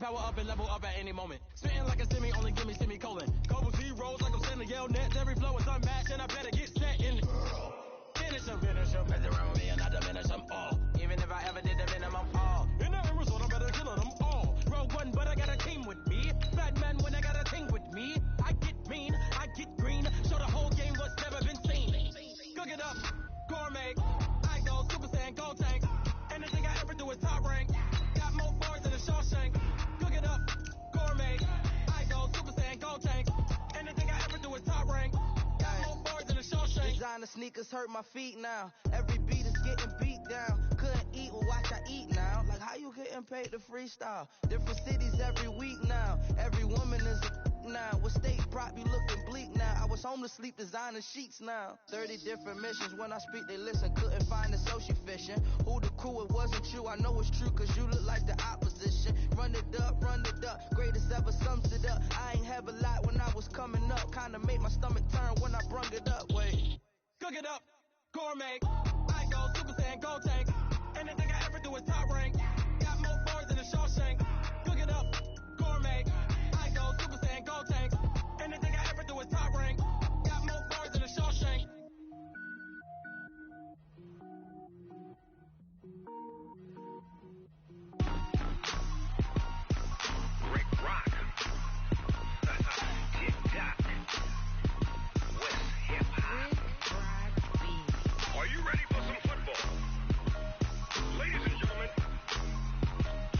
power up and level up at any moment. Spitting like a semi, only give me semicolon. Couple zeros like I'm sending yell nets. Every flow is unmatched and I better get set in. Finish them. Mess around with me and I diminish them all. Even if I ever did the minimum all. In that result, I'm better killing them all. Rogue one, but I got a team with me. Bad man when I got a team with me. I get mean, I get green. Show the whole game what's never been seen. Cook it up, gourmet. I go Super Saiyan, Gold Tank. Anything I ever do is top rank. Got more bars than a Shawshank. Cook it up, gourmet. I go Super Saiyan, Gold Tank. Anything I ever do is top rank. Got more bars than a Shawshank. Designer sneakers hurt my feet now. Every beat is getting beat down. Couldn't eat, well watch I eat now. Like how you getting paid to freestyle? Different cities every week now. Every woman is a now. What state prop you looking bleak now? I was home to sleep, designer sheets now. 30 different missions. When I speak they listen. Couldn't find it, so she fishing. Who the crew, it wasn't you. I know it's true cause you look like the opposition. Run it up. Greatest ever sums it up. I ain't have a lot when I was coming up. Kinda made my stomach turn when I brung it up. Wait. Cook it up, gourmet. I go Super Saiyan, Gold Tank. Anything I ever do is top rank. Got more bars than a Shawshank. Cook it up, gourmet. I go Super Saiyan, Gold Tank. Anything I ever do is top rank. Got more bars than a Shawshank. Rick Rock. Tick-tock. West hip-hop. Are you ready for some football? Ladies and gentlemen.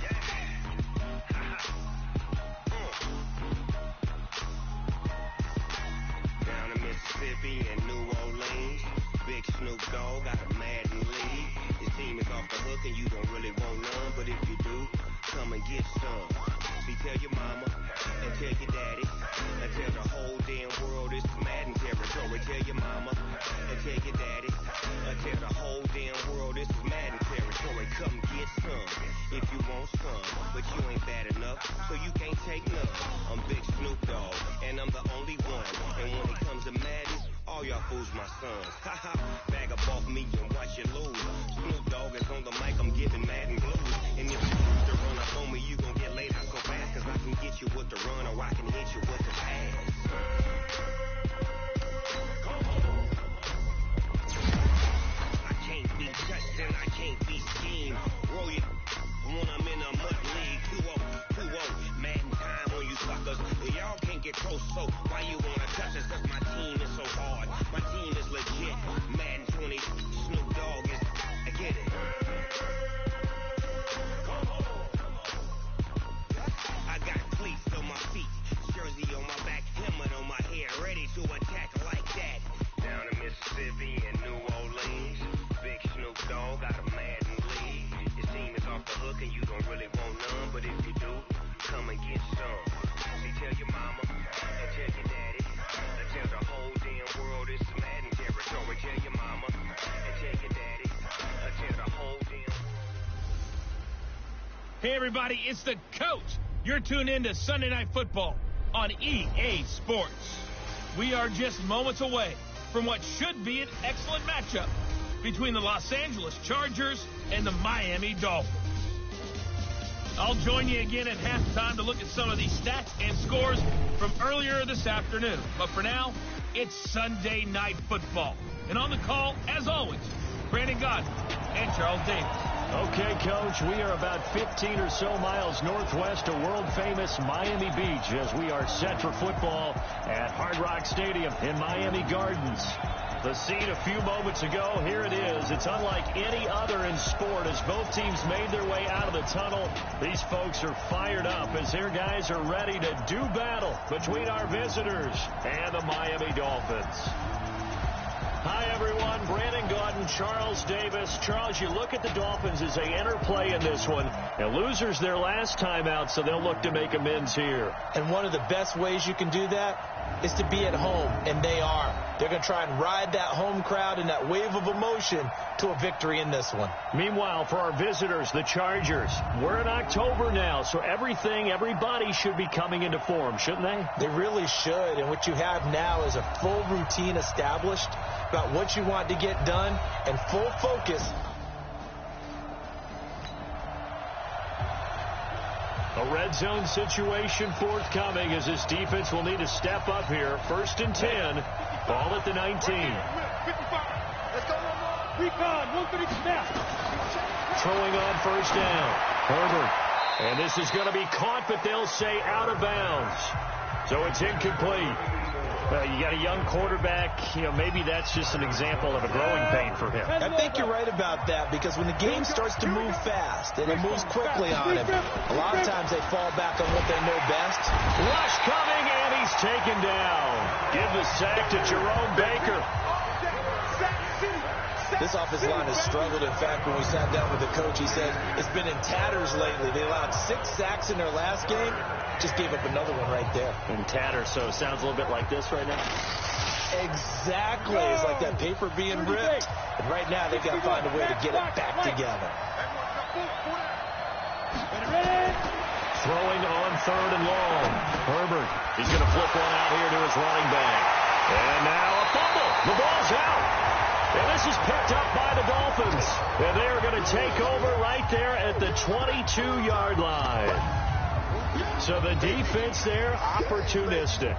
Yeah. Down in Mississippi and New Orleans, Big Snoop Dogg got a Madden league. His team is off the hook and you don't really want none, but if you do, come and get some. See, tell your mama and tell your daddy and tell the whole damn world it's Madden territory. Tell your mama and tell your daddy and tell the whole damn world it's Madden territory. Come get some if you want some, but you ain't bad enough, so you can't take none. I'm Big Snoop Dogg and I'm the only one. And when it comes to Madden, all y'all fools my sons. Haha, bag up off me and watch you lose. Snoop Dogg is on the mic, I'm giving Madden blues. And if you choose to run up on me, you gon' get laid out so fast, cause I can get you with the run or I can hit you with the pass. I can't be touched and I can't be schemed. Roll you when I'm in a mud league. 2-0, Madden time on you suckers. Y'all can't get close, so why you wanna touch us? Cause my team is so hard. My team is legit. Madden 20, Snoop Dogg is, I get it. I got cleats on my feet, jersey on my back, helmet on my head, ready to attack like that. Down in Mississippi and New Orleans, Big Snoop Dogg got a Madden league. Your team is off the hook and you don't really want none, but if you do, come and get some. See, tell your mama and tell your daddy and tell the whole damn world it's Madden territory. Tell your mama and tell your daddy and tell the whole damn. Hey everybody, it's the coach. You're tuned in to Sunday Night Football on EA Sports. We are just moments away from what should be an excellent matchup between the Los Angeles Chargers and the Miami Dolphins. I'll join you again at halftime to look at some of these stats and scores from earlier this afternoon. But for now, it's Sunday Night Football. And on the call, as always, Brandon Godden and Charles Davis. Okay, Coach, we are about 15 or so miles northwest of world-famous Miami Beach as we are set for football at Hard Rock Stadium in Miami Gardens. The scene a few moments ago, here it is. It's unlike any other in sport as both teams made their way out of the tunnel. These folks are fired up as their guys are ready to do battle between our visitors and the Miami Dolphins. Hi, everyone. Brandon Godden, Charles Davis. Charles, you look at the Dolphins as they enter play in this one. And losers their last time out, so they'll look to make amends here. And one of the best ways you can do that is to be at home, and they are. They're going to try and ride that home crowd and that wave of emotion to a victory in this one. Meanwhile, for our visitors, the Chargers, we're in October now, so everybody should be coming into form, shouldn't they? They really should, and what you have now is a full routine established about what you want to get done and full focus. A red zone situation forthcoming as this defense will need to step up here. 1st and 10. Ball at the 19. 55. Let's go. Recon. 130 snap. Throwing on 1st down. Herbert. And this is going to be caught, but they'll say out of bounds. So it's incomplete. Well, you got a young quarterback. Maybe that's just an example of a growing pain for him. I think you're right about that, because when the game starts to move fast and it moves quickly on him, a lot of times they fall back on what they know best. Rush coming, and he's taken down. Give the sack to Jerome Baker. This offensive line has struggled. In fact, when we sat down with the coach, he said it's been in tatters lately. They allowed 6 sacks in their last game. Just gave up another one right there. In tatters, so it sounds a little bit like this right now. Exactly. It's like that paper being ripped. And right now, they've got to find a way to get it back together. Throwing on 3rd and long. Herbert. He's going to flip one out here to his running back. And now a fumble. The ball's out. And this is picked up by the Dolphins. And they are going to take over right there at the 22-yard line. So the defense there, opportunistic.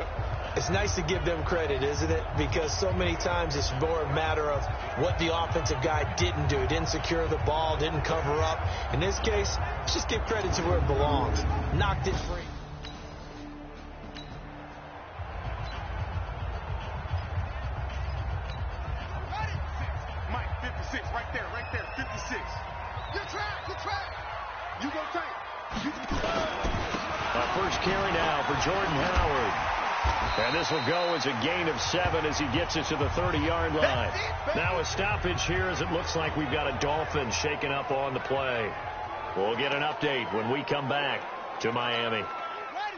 It's nice to give them credit, isn't it? Because so many times it's more a matter of what the offensive guy didn't do. Didn't secure the ball, didn't cover up. In this case, let's just give credit to where it belongs. Knocked it free. Mike, 56, right there, 56. Good track. You go tight. First carry now for Jordan Howard. And this will go as a gain of 7 as he gets it to the 30-yard line. Now a stoppage here as it looks like we've got a Dolphin shaken up on the play. We'll get an update when we come back to Miami.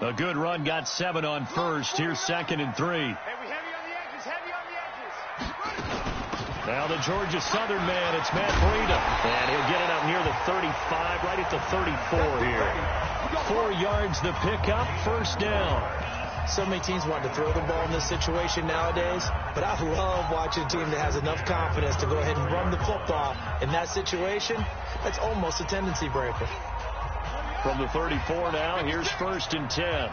A good run got 7 on first. Here's 2nd and 3. Now the Georgia Southern man, it's Matt Breida. And he'll get it up near the 35, right at the 34 here. 4 yards the pickup, 1st down. So many teams want to throw the ball in this situation nowadays, but I love watching a team that has enough confidence to go ahead and run the football. In that situation, that's almost a tendency breaker. From the 34 now, here's 1st and 10.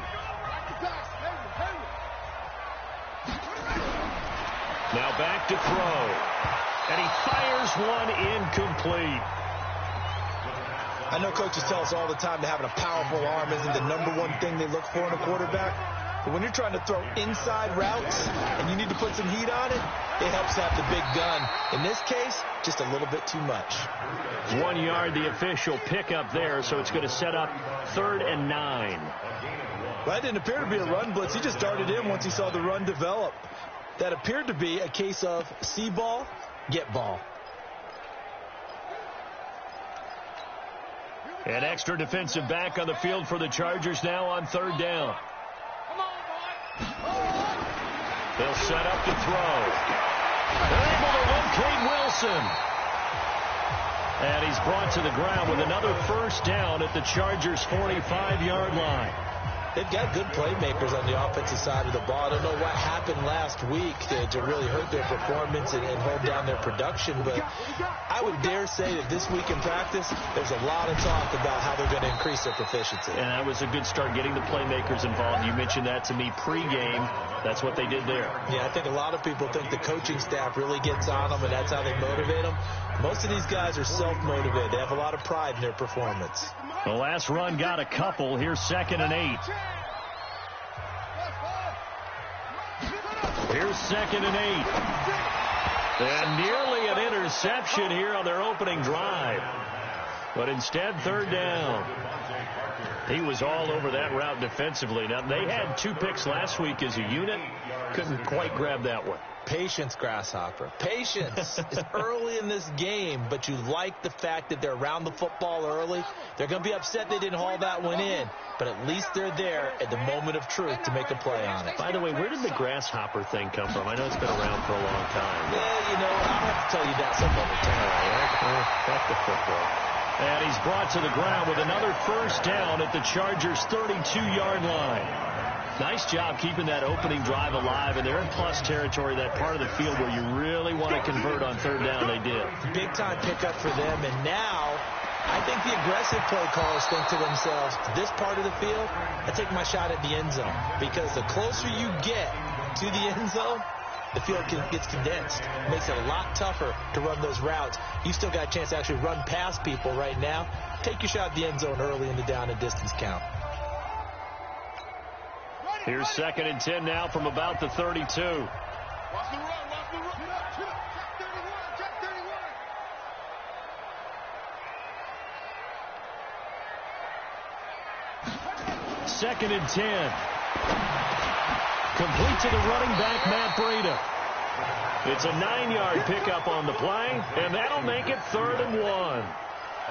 Now back to throw. And he fires one incomplete. I know coaches tell us all the time that having a powerful arm isn't the #1 thing they look for in a quarterback. But when you're trying to throw inside routes and you need to put some heat on it, it helps to have the big gun. In this case, just a little bit too much. 1 yard, the official pickup there, so it's going to set up 3rd and 9. Well, that didn't appear to be a run blitz. He just darted in once he saw the run develop. That appeared to be a case of see ball, get ball. An extra defensive back on the field for the Chargers now on 3rd down. They'll set up to throw. They're able to locate Wilson. And he's brought to the ground with another 1st down at the Chargers' 45-yard line. They've got good playmakers on the offensive side of the ball. I don't know what happened last week to really hurt their performance and hold down their production, but I would dare say that this week in practice, there's a lot of talk about how they're going to increase their proficiency. And that was a good start, getting the playmakers involved. You mentioned that to me pregame. That's what they did there. Yeah, I think a lot of people think the coaching staff really gets on them, and that's how they motivate them. Most of these guys are self-motivated. They have a lot of pride in their performance. The last run got a couple. Here's 2nd and 8. Here's 2nd and 8. And nearly an interception here on their opening drive. But instead, 3rd down. He was all over that route defensively. Now, they had 2 picks last week as a unit. Couldn't quite grab that one. Patience, Grasshopper. Patience. It's early in this game, but you like the fact that they're around the football early. They're going to be upset they didn't haul that one in, but at least they're there at the moment of truth to make a play on it. By the way, where did the Grasshopper thing come from? I know it's been around for a long time. Yeah, you know, I'll have to tell you that some other time. Back to football. And he's brought to the ground with another 1st down at the Chargers' 32-yard line. Nice job keeping that opening drive alive, and they're in plus territory, that part of the field where you really want to convert on 3rd down. They did. Big-time pickup for them, and now I think the aggressive play callers think to themselves, this part of the field, I take my shot at the end zone. Because the closer you get to the end zone, the field gets condensed. It makes it a lot tougher to run those routes. You still got a chance to actually run past people right now. Take your shot at the end zone early in the down and distance count. Here's 2nd and 10 now from about the 32. Watch the run, watch the run. Check 31, check 31. 2nd and 10. Complete to the running back, Matt Breida. It's a 9-yard pickup on the play, and that'll make it 3rd and 1.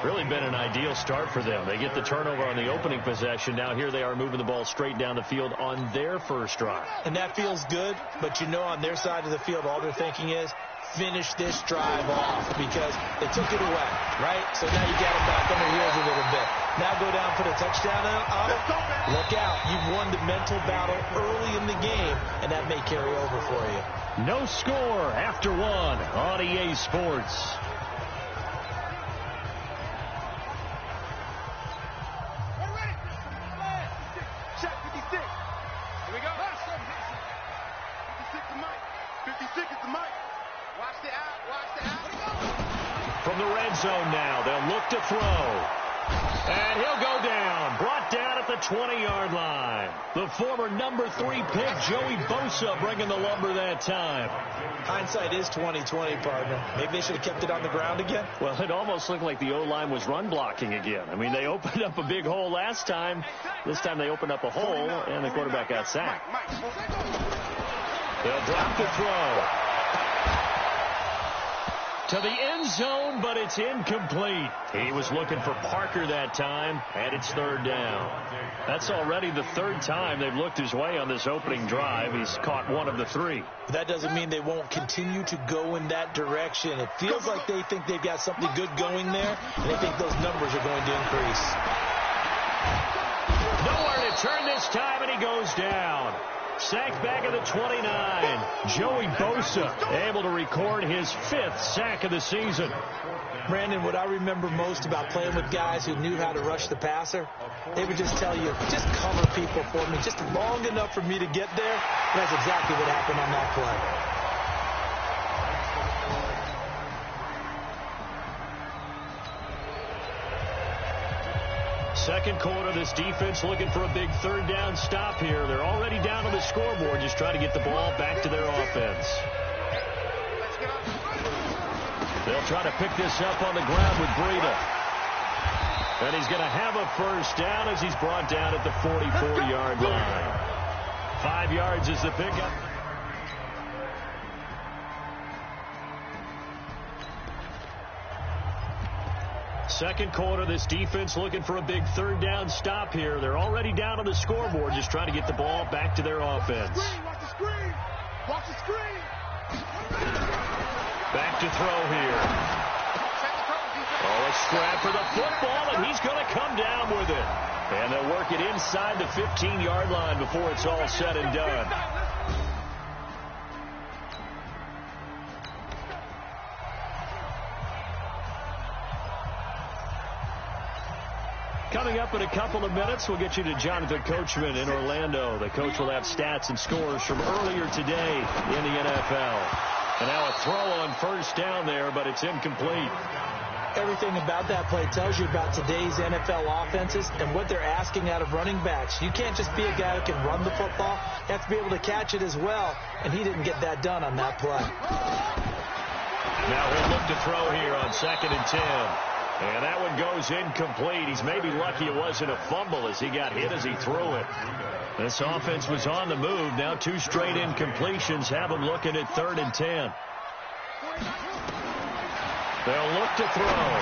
Really been an ideal start for them. They get the turnover on the opening possession. Now here they are moving the ball straight down the field on their first drive. And that feels good, but you know on their side of the field, all they're thinking is, finish this drive off because they took it away, right? So now you got them back on their heels a little bit. Now go down, put a touchdown on it. Look out. You've won the mental battle early in the game, and that may carry over for you. No score after 1 on EA Sports. Check 56. Here we go. 56 is Mike. 56 is the Mike. Watch the out. Watch the out. From the red zone now, they'll look to throw. And he'll go down. Brought down at the 20-yard line. The former number 3 pick, Joey Bosa, bringing the lumber that time. Hindsight is 20/20, partner. Maybe they should have kept it on the ground again. Well, it almost looked like the O-line was run blocking again. I mean, they opened up a big hole last time. This time they opened up a hole, and the quarterback got sacked. They'll drop the throw. To the end zone, but it's incomplete. He was looking for Parker that time, and it's 3rd down. That's already the 3rd time they've looked his way on this opening drive. He's caught 1 of the 3. That doesn't mean they won't continue to go in that direction. It feels like they think they've got something good going there, and they think those numbers are going to increase. Nowhere to turn this time, and he goes down. Sacked back at the 29. Joey Bosa able to record his 5th sack of the season. Brandon, what I remember most about playing with guys who knew how to rush the passer, they would just tell you, just cover people for me, just long enough for me to get there. And that's exactly what happened on that play. Second quarter, this defense looking for a big 3rd down stop here. They're already down on the scoreboard, just trying to get the ball back to their offense. They'll try to pick this up on the ground with Breida. And he's going to have a 1st down as he's brought down at the 44-yard line. 5 yards is the pickup. Second quarter, this defense looking for a big 3rd down stop here. They're already down on the scoreboard, just trying to get the ball back to their offense. Watch the screen. Watch the screen. Back to throw here. Oh, a scrap for the football, and he's going to come down with it. And they'll work it inside the 15-yard line before it's all said and done. Coming up in a couple of minutes, we'll get you to Jonathan Coachman in Orlando. The coach will have stats and scores from earlier today in the NFL. And now a throw on 1st down there, but it's incomplete. Everything about that play tells you about today's NFL offenses and what they're asking out of running backs. You can't just be a guy who can run the football. You have to be able to catch it as well, and he didn't get that done on that play. Now he'll look to throw here on 2nd and 10. And that one goes incomplete. He's maybe lucky it wasn't a fumble as he got hit as he threw it. This offense was on the move. Now 2 straight incompletions have him looking at 3rd and 10. They'll look to throw.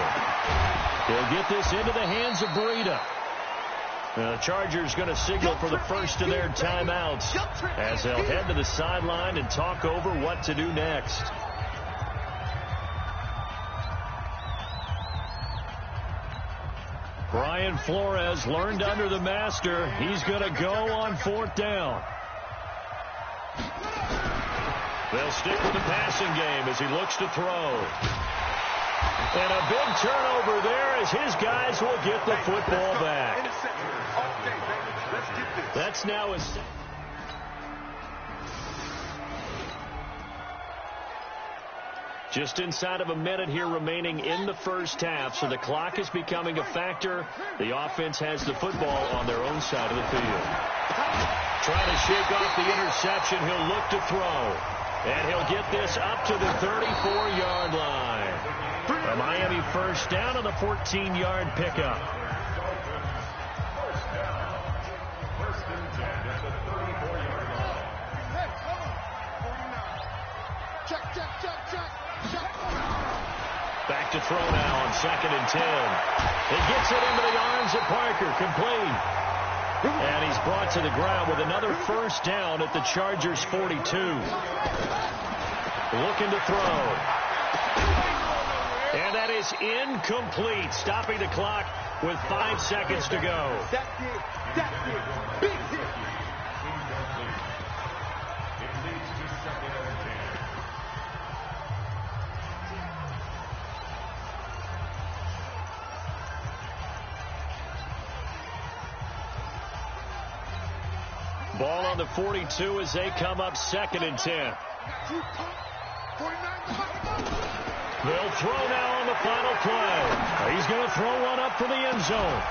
He'll get this into the hands of Breida. The Chargers going to signal for the first of their timeouts as they'll head to the sideline and talk over what to do next. Brian Flores learned under the master. He's going to go on 4th down. They'll stick with the passing game as he looks to throw. And a big turnover there as his guys will get the football back. That's now a... Just inside of a minute here remaining in the first half, so the clock is becoming a factor. The offense has the football on their own side of the field. Trying to shake off the interception, he'll look to throw. And he'll get this up to the 34-yard line. A Miami first down on the 14-yard pickup. First and 10 at the 34-yard line. Hey, come on. Check. Back to throw now on 2nd and 10. He gets it into the arms of Parker, complete. And he's brought to the ground with another first down at the Chargers' 42. Looking to throw. And that is incomplete, stopping the clock with 5 seconds to go. That's it. Big hit. It leads to 2nd and 10. Ball on the 42 as they come up 2nd and 10. They'll throw now on the final play. He's going to throw one up for the end zone.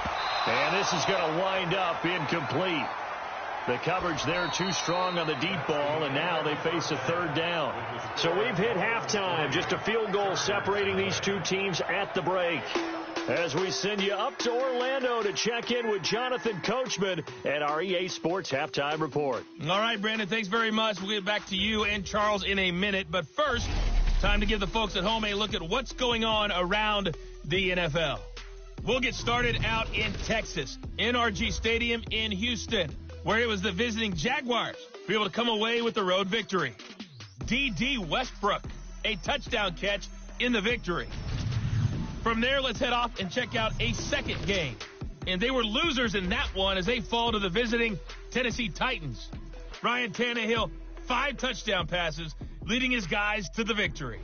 And this is going to wind up incomplete. The coverage there too strong on the deep ball, and now they face a 3rd down. So we've hit halftime. Just a field goal separating these two teams at the break. As we send you up to Orlando to check in with Jonathan Coachman at our EA Sports Halftime Report. All right, Brandon, thanks very much. We'll get back to you and Charles in a minute. But first, time to give the folks at home a look at what's going on around the NFL. We'll get started out in Texas, NRG Stadium in Houston, where it was the visiting Jaguars be able to come away with the road victory. D.D. Westbrook, a touchdown catch in the victory. From there, let's head off and check out a second game. And they were losers in that one as they fall to the visiting Tennessee Titans. Ryan Tannehill, 5 touchdown passes, leading his guys to the victory.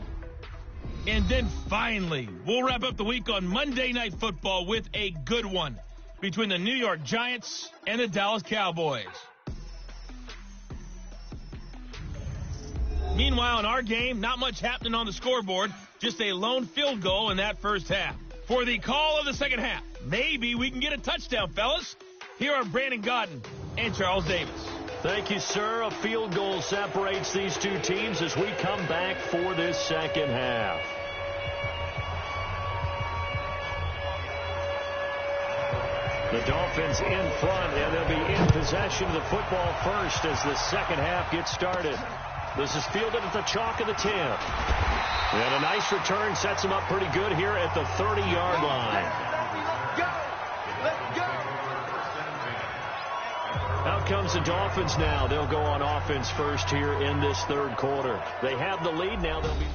And then finally, we'll wrap up the week on Monday Night Football with a good one between the New York Giants and the Dallas Cowboys. Meanwhile, in our game, not much happening on the scoreboard. Just a lone field goal in that first half. For the call of the second half, maybe we can get a touchdown, fellas. Here are Brandon Godden and Charles Davis. Thank you, sir. A field goal separates these two teams as we come back for this second half. The Dolphins in front, and they'll be in possession of the football first as the second half gets started. This is fielded at the chalk of the 10. And a nice return sets him up pretty good here at the 30-yard line. Let's go. Out comes the Dolphins now. They'll go on offense first here in this third quarter. They have the lead now. They'll be...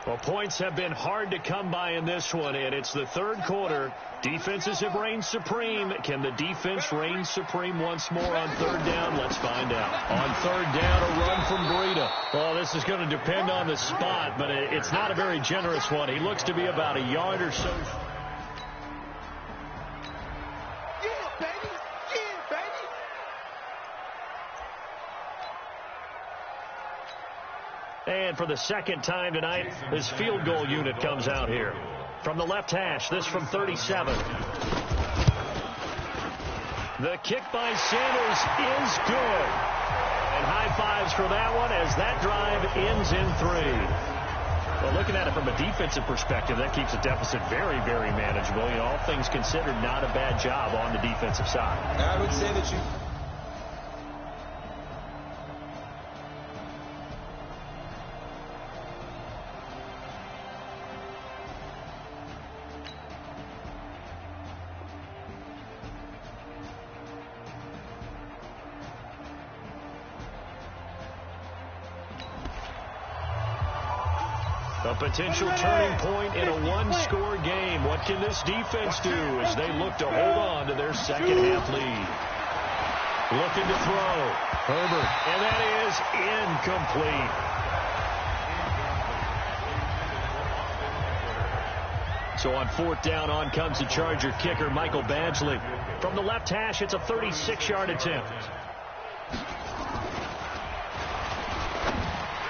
Well, points have been hard to come by in this one, and it's the third quarter. Defenses have reigned supreme. Can the defense reign supreme once more on third down? Let's find out. On third down, a run from Breida. Well, this is going to depend on the spot, but it's not a very generous one. He looks to be about a yard or so. And for the second time tonight, this field goal unit comes out here. From the left hash, this from 37. The kick by Sanders is good. And high fives for that one as that drive ends in 3. Well, looking at it from a defensive perspective, that keeps the deficit very, very manageable. You know, all things considered, not a bad job on the defensive side. I would say that you... A potential turning point in a one-score game. What can this defense do as they look to hold on to their second-half lead? Looking to throw. Herbert. And that is incomplete. So on fourth down, on comes the Charger kicker, Michael Badgley. From the left hash, it's a 36-yard attempt.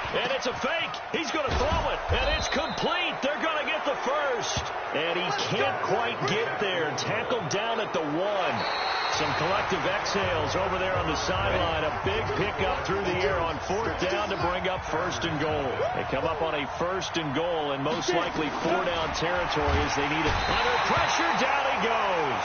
And it's a fake. He's going to throw it. And it's complete. They're going to get the first. And he can't quite get there. Tackled down at the 1. Some collective exhales over there on the sideline. A big pickup through the air on fourth down to bring up first and goal. They come up on a first and goal and most likely 4-down territory as they need it. Under pressure, down he goes.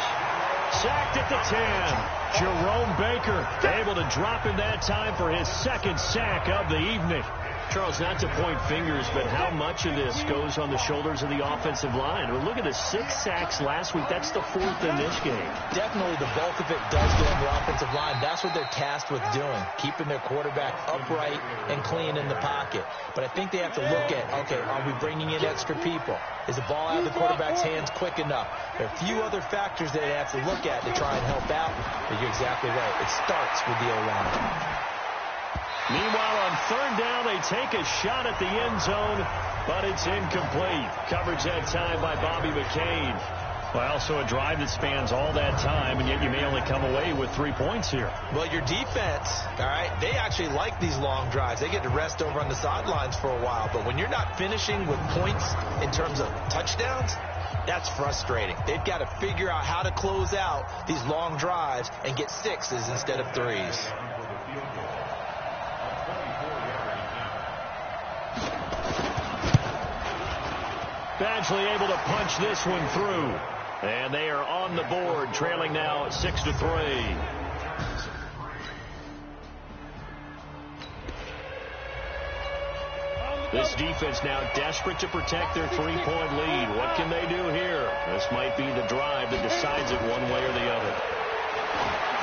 Sacked at the 10. Jerome Baker able to drop him that time for his second sack of the evening. Charles, not to point fingers, but how much of this goes on the shoulders of the offensive line? Well, look at the 6 sacks last week. That's the 4th in this game. Definitely the bulk of it does go on the offensive line. That's what they're tasked with doing, keeping their quarterback upright and clean in the pocket. But I think they have to look at, okay, are we bringing in extra people? Is the ball out of the quarterback's hands quick enough? There are a few other factors that they have to look at to try and help out. But you're exactly right. It starts with the O-line. Meanwhile, on third down, they take a shot at the end zone, but it's incomplete. Coverage that time by Bobby McCain. Well, so a drive that spans all that time, and yet you may only come away with 3 points here. Well, your defense, all right, they actually like these long drives. They get to rest over on the sidelines for a while. But when you're not finishing with points in terms of touchdowns, that's frustrating. They've got to figure out how to close out these long drives and get 6s instead of 3s. Badgley able to punch this one through. And they are on the board, trailing now at 6-3. This defense now desperate to protect their 3-point lead. What can they do here? This might be the drive that decides it one way or the other.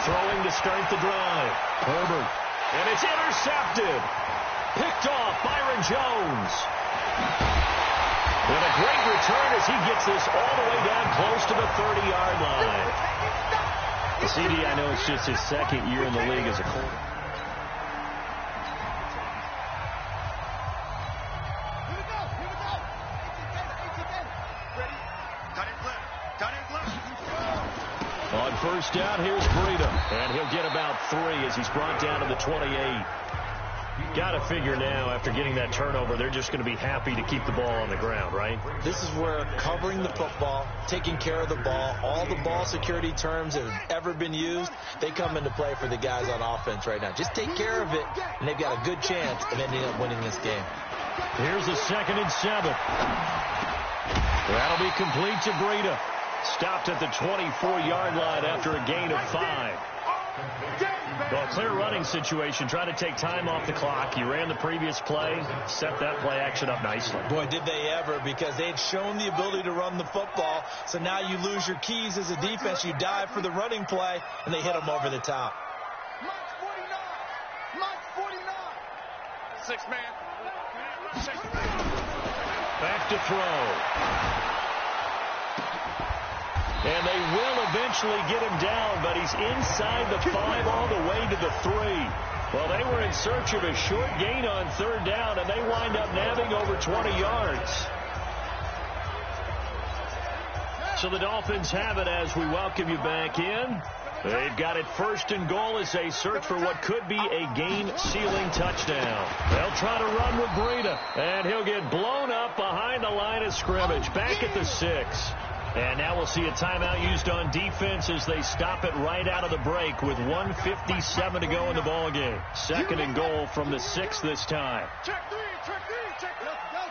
Throwing to start the drive. Herbert. And it's intercepted. Picked off Byron Jones. And a great return as he gets this all the way down close to the 30-yard line. CD, I know it's just his second year in the league as a quarterback. On first down, here's Breida. And he'll get about 3 as he's brought down to the 28. Got to figure now, after getting that turnover, they're just going to be happy to keep the ball on the ground, right? This is where covering the football, taking care of the ball, all the ball security terms that have ever been used, they come into play for the guys on offense right now. Just take care of it, and they've got a good chance of ending up winning this game. Here's a 2nd and 7. That'll be complete to Breida. Stopped at the 24-yard line after a gain of 5. Well, clear running situation. Try to take time off the clock. You ran the previous play, set that play action up nicely. Boy, did they ever, because they had shown the ability to run the football. So now you lose your keys as a defense. You dive for the running play, and they hit them over the top. March 49. 6-man. Back to throw. And they will eventually get him down, but he's inside the 5 all the way to the 3. Well, they were in search of a short gain on third down, and they wind up nabbing over 20 yards. So the Dolphins have it as we welcome you back in. They've got it 1st and goal as they search for what could be a game-sealing touchdown. They'll try to run with Breida, and he'll get blown up behind the line of scrimmage, back at the 6. And now we'll see a timeout used on defense as they stop it right out of the break with 1:57 to go in the ballgame. 2nd and goal from the 6 this time. Check 3, check 3, check 3. Let's go.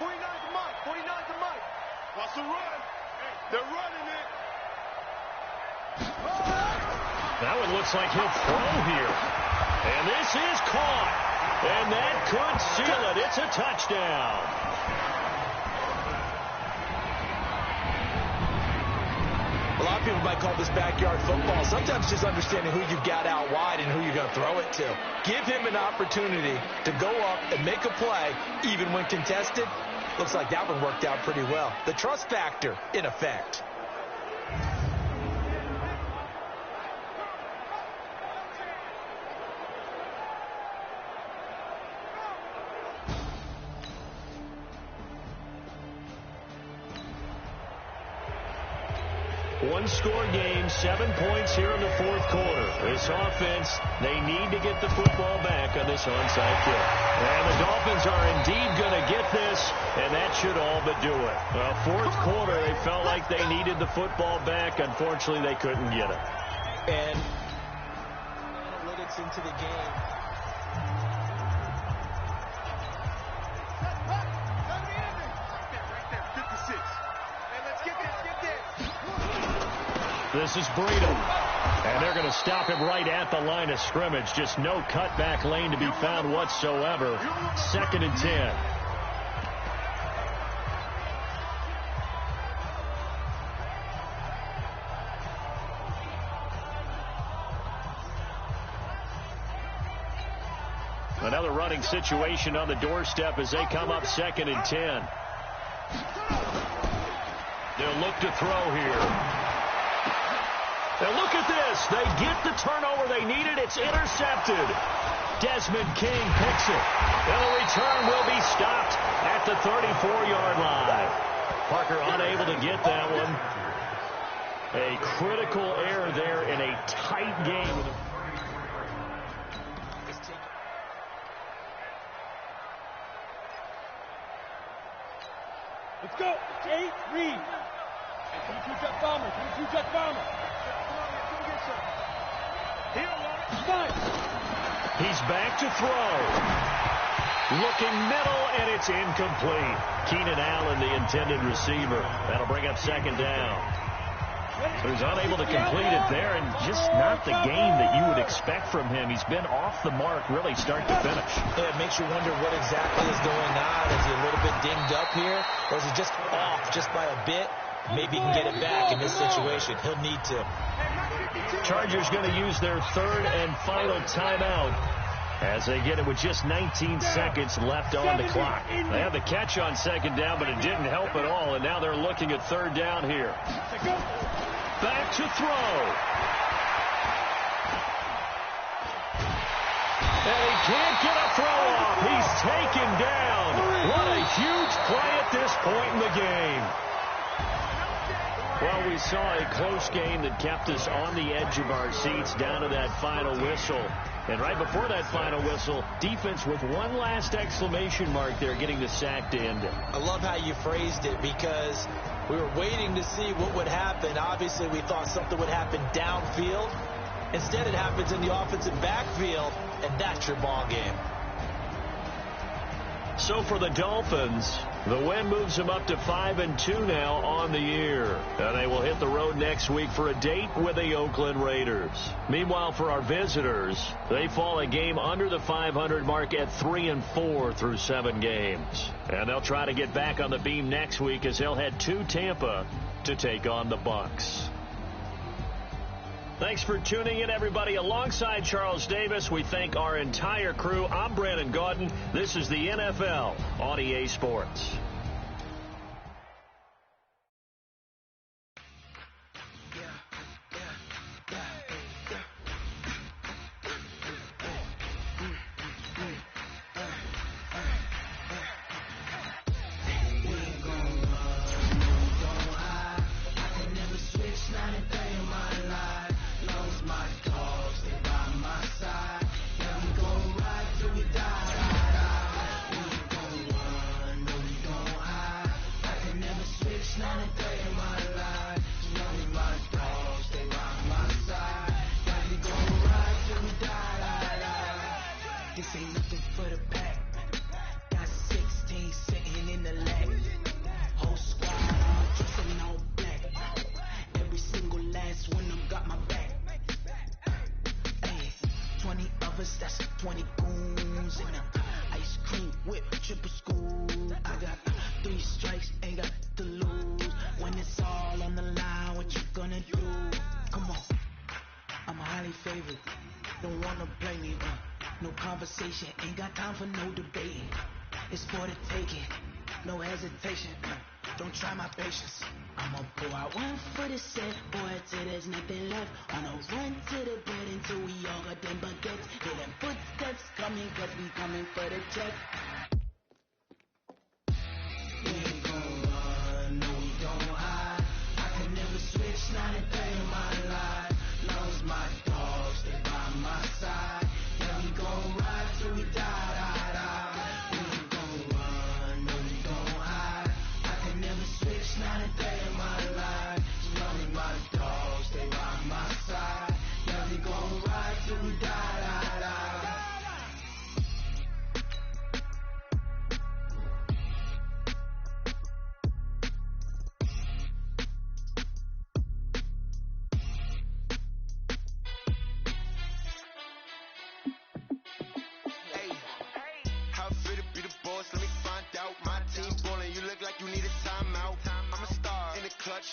49 to Mike, 49 to Mike. What's the run? They're running it. That one looks like he'll throw here. And this is caught. And that could seal it. It's a touchdown. Well, Some people might call this backyard football. Sometimes just understanding who you got out wide and who you're going to throw it to. Give him an opportunity to go up and make a play, even when contested. Looks like that one worked out pretty well. The trust factor in effect. One-score game, 7 points here in the fourth quarter. This offense, they need to get the football back on this onside kick. And the Dolphins are indeed going to get this, and that should all but do it. Well, fourth quarter, they felt like they needed the football back. Unfortunately, they couldn't get it. And analytics into the game. This is Breedham, and they're going to stop him right at the line of scrimmage. Just no cutback lane to be found whatsoever. 2nd and 10. Another running situation on the doorstep as they come up 2nd and 10. They'll look to throw here. And look at this. They get the turnover they needed. It's intercepted. Desmond King picks it. And the return will be stopped at the 34-yard line. Parker unable to get that one. A critical error there in a tight game. Let's go. 8, read. Jet bomber. He's back to throw. Looking middle, and it's incomplete. Keenan Allen, the intended receiver. That'll bring up 2nd down. So he's unable to complete it there, and just not the game that you would expect from him. He's been off the mark, really, start to finish. Yeah, it makes you wonder what exactly is going on. Is he a little bit dinged up here, or is he just off just by a bit? Maybe he can get it back in this situation. He'll need to. Chargers going to use their 3rd and final timeout as they get it with just 19 seconds left on the clock. They had the catch on 2nd down, but it didn't help at all, and now they're looking at 3rd down here. Back to throw. And he can't get a throw off. He's taken down. What a huge play at this point in the game. Well, we saw a close game that kept us on the edge of our seats down to that final whistle. And right before that final whistle, defense with one last exclamation mark there, getting the sack to end it. I love how you phrased it, because we were waiting to see what would happen. Obviously, we thought something would happen downfield. Instead, it happens in the offensive backfield, and that's your ball game. So for the Dolphins, the win moves them up to 5-2 now on the year. And they will hit the road next week for a date with the Oakland Raiders. Meanwhile, for our visitors, they fall a game under the 500 mark at 3-4 through 7 games. And they'll try to get back on the beam next week as they'll head to Tampa to take on the Bucs. Thanks for tuning in, everybody. Alongside Charles Davis, we thank our entire crew. I'm Brandon Gaudin. This is the NFL on EA Sports. This ain't nothing for the pack. Got 16 sitting in the lag. Whole squad all dressing all black. Every single last one of them got my back. Hey, 20 of us, that's 20 goons in them. Ice cream whip, triple school. I got 3 strikes, ain't got to lose. When it's all on the line, what you gonna do? Come on, I'm a highly favored. Don't wanna play me, no conversation. Ain't got time for no debating. It's for the taking, no hesitation. Don't try my patience. I'ma pull out one for the set, boy, till there's nothing left. On a run to the bread until we all got them baguettes. Hear them footsteps coming, cause we coming for the check. We ain't gon' run, no we don't hide. I can never switch, not a day in my life. Long as my dogs stay by my side. Yeah, we gon' ride till we die, die, die. We ain't gon' run, no we don't hide. I can never switch, not a day in my life. As long as my dogs stay by my side. Yeah, we gon' ride till we die, die, die.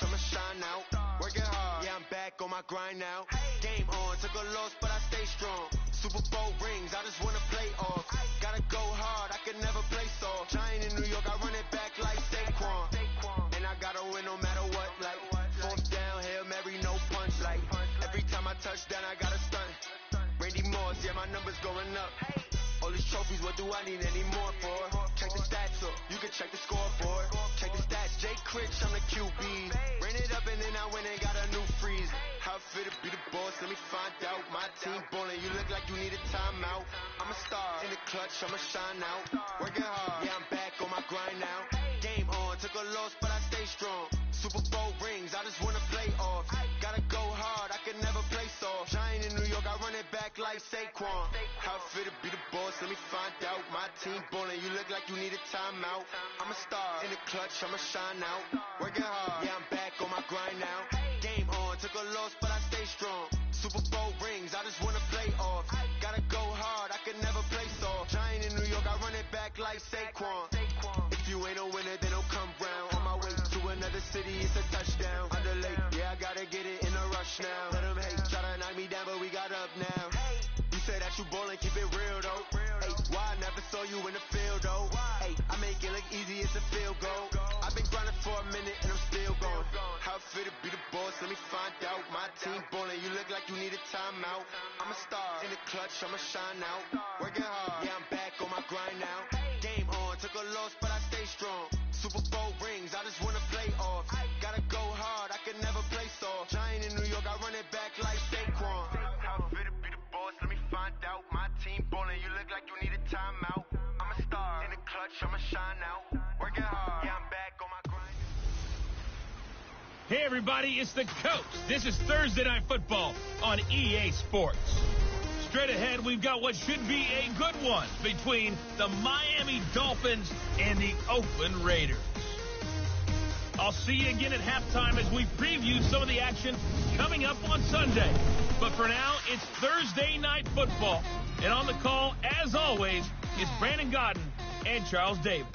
I'ma shine out, working hard, yeah I'm back on my grind now. Game on, took a loss but I stay strong. Super Bowl rings, I just wanna play off. Gotta go hard, I can never play soft. Giant in New York, I run it back like Saquon. And I gotta win no matter what, like fourth down, Hail Mary, no punch, like every time I touch down I gotta stunt. Randy Moss, yeah my numbers going up. All these trophies, what do I need any more for? Check the stats up, you can check the scoreboard. Check the stats, Jay Critch, I'm the QB. Ran it up and then I went and got a new freeze. How it fit to be the boss, let me find out. My team ballin', you look like you need a timeout. I'm a star, in the clutch, I'ma shine out. Working hard, yeah I'm back on my grind now. Game on, took a loss but I stay strong. Super Bowl rings, I just wanna play off. Gotta go hard, I can never play soft. Giant in New York, I run it back like Saquon. How it fit to be the boss, let me find out. My team ballin', you look like you need a timeout. I'm a star, in the clutch, I'ma shine out. Working hard, yeah I'm back on my grind now. Game on, took a loss but I stay strong. Super Bowl rings, I just wanna play off. Gotta go hard, I can never play soft. Giant in New York, I run it back like Saquon. If you ain't a winner, then don't come round. On my way to another city, it's a touchdown. Underlay, yeah I gotta get it in a rush now. Let them hate, try to knock me down, but we got up now. You say that you ballin', keep it real though. Hey, why I never saw you in the field though? Hey, I make it look easy, it's a field goal. I've been grinding for a minute and I'm still going. How it fit to be the boss, let me find out. My team ballin', you look like you need a timeout. I'm a star, in the clutch, I'ma shine out. Working hard, yeah I'm back on my grind now. Game on, took a loss but I stay strong. Super Bowl rings, I just wanna play off. Gotta go hard, I can never play soft. Giant in New York, I run it back like Saquon. How it fit to be the boss, let me find out. My team ballin', you look like you need a timeout. I'm a star, in the clutch, I'ma shine out. Working hard, yeah I'm back on my grind. Hey everybody, it's the coach. This is Thursday Night Football on EA Sports. Straight ahead, we've got what should be a good one between the Miami Dolphins and the Oakland Raiders. I'll see you again at halftime as we preview some of the action coming up on Sunday. But for now, it's Thursday Night Football. And on the call, as always, is Brandon Godden and Charles Davis.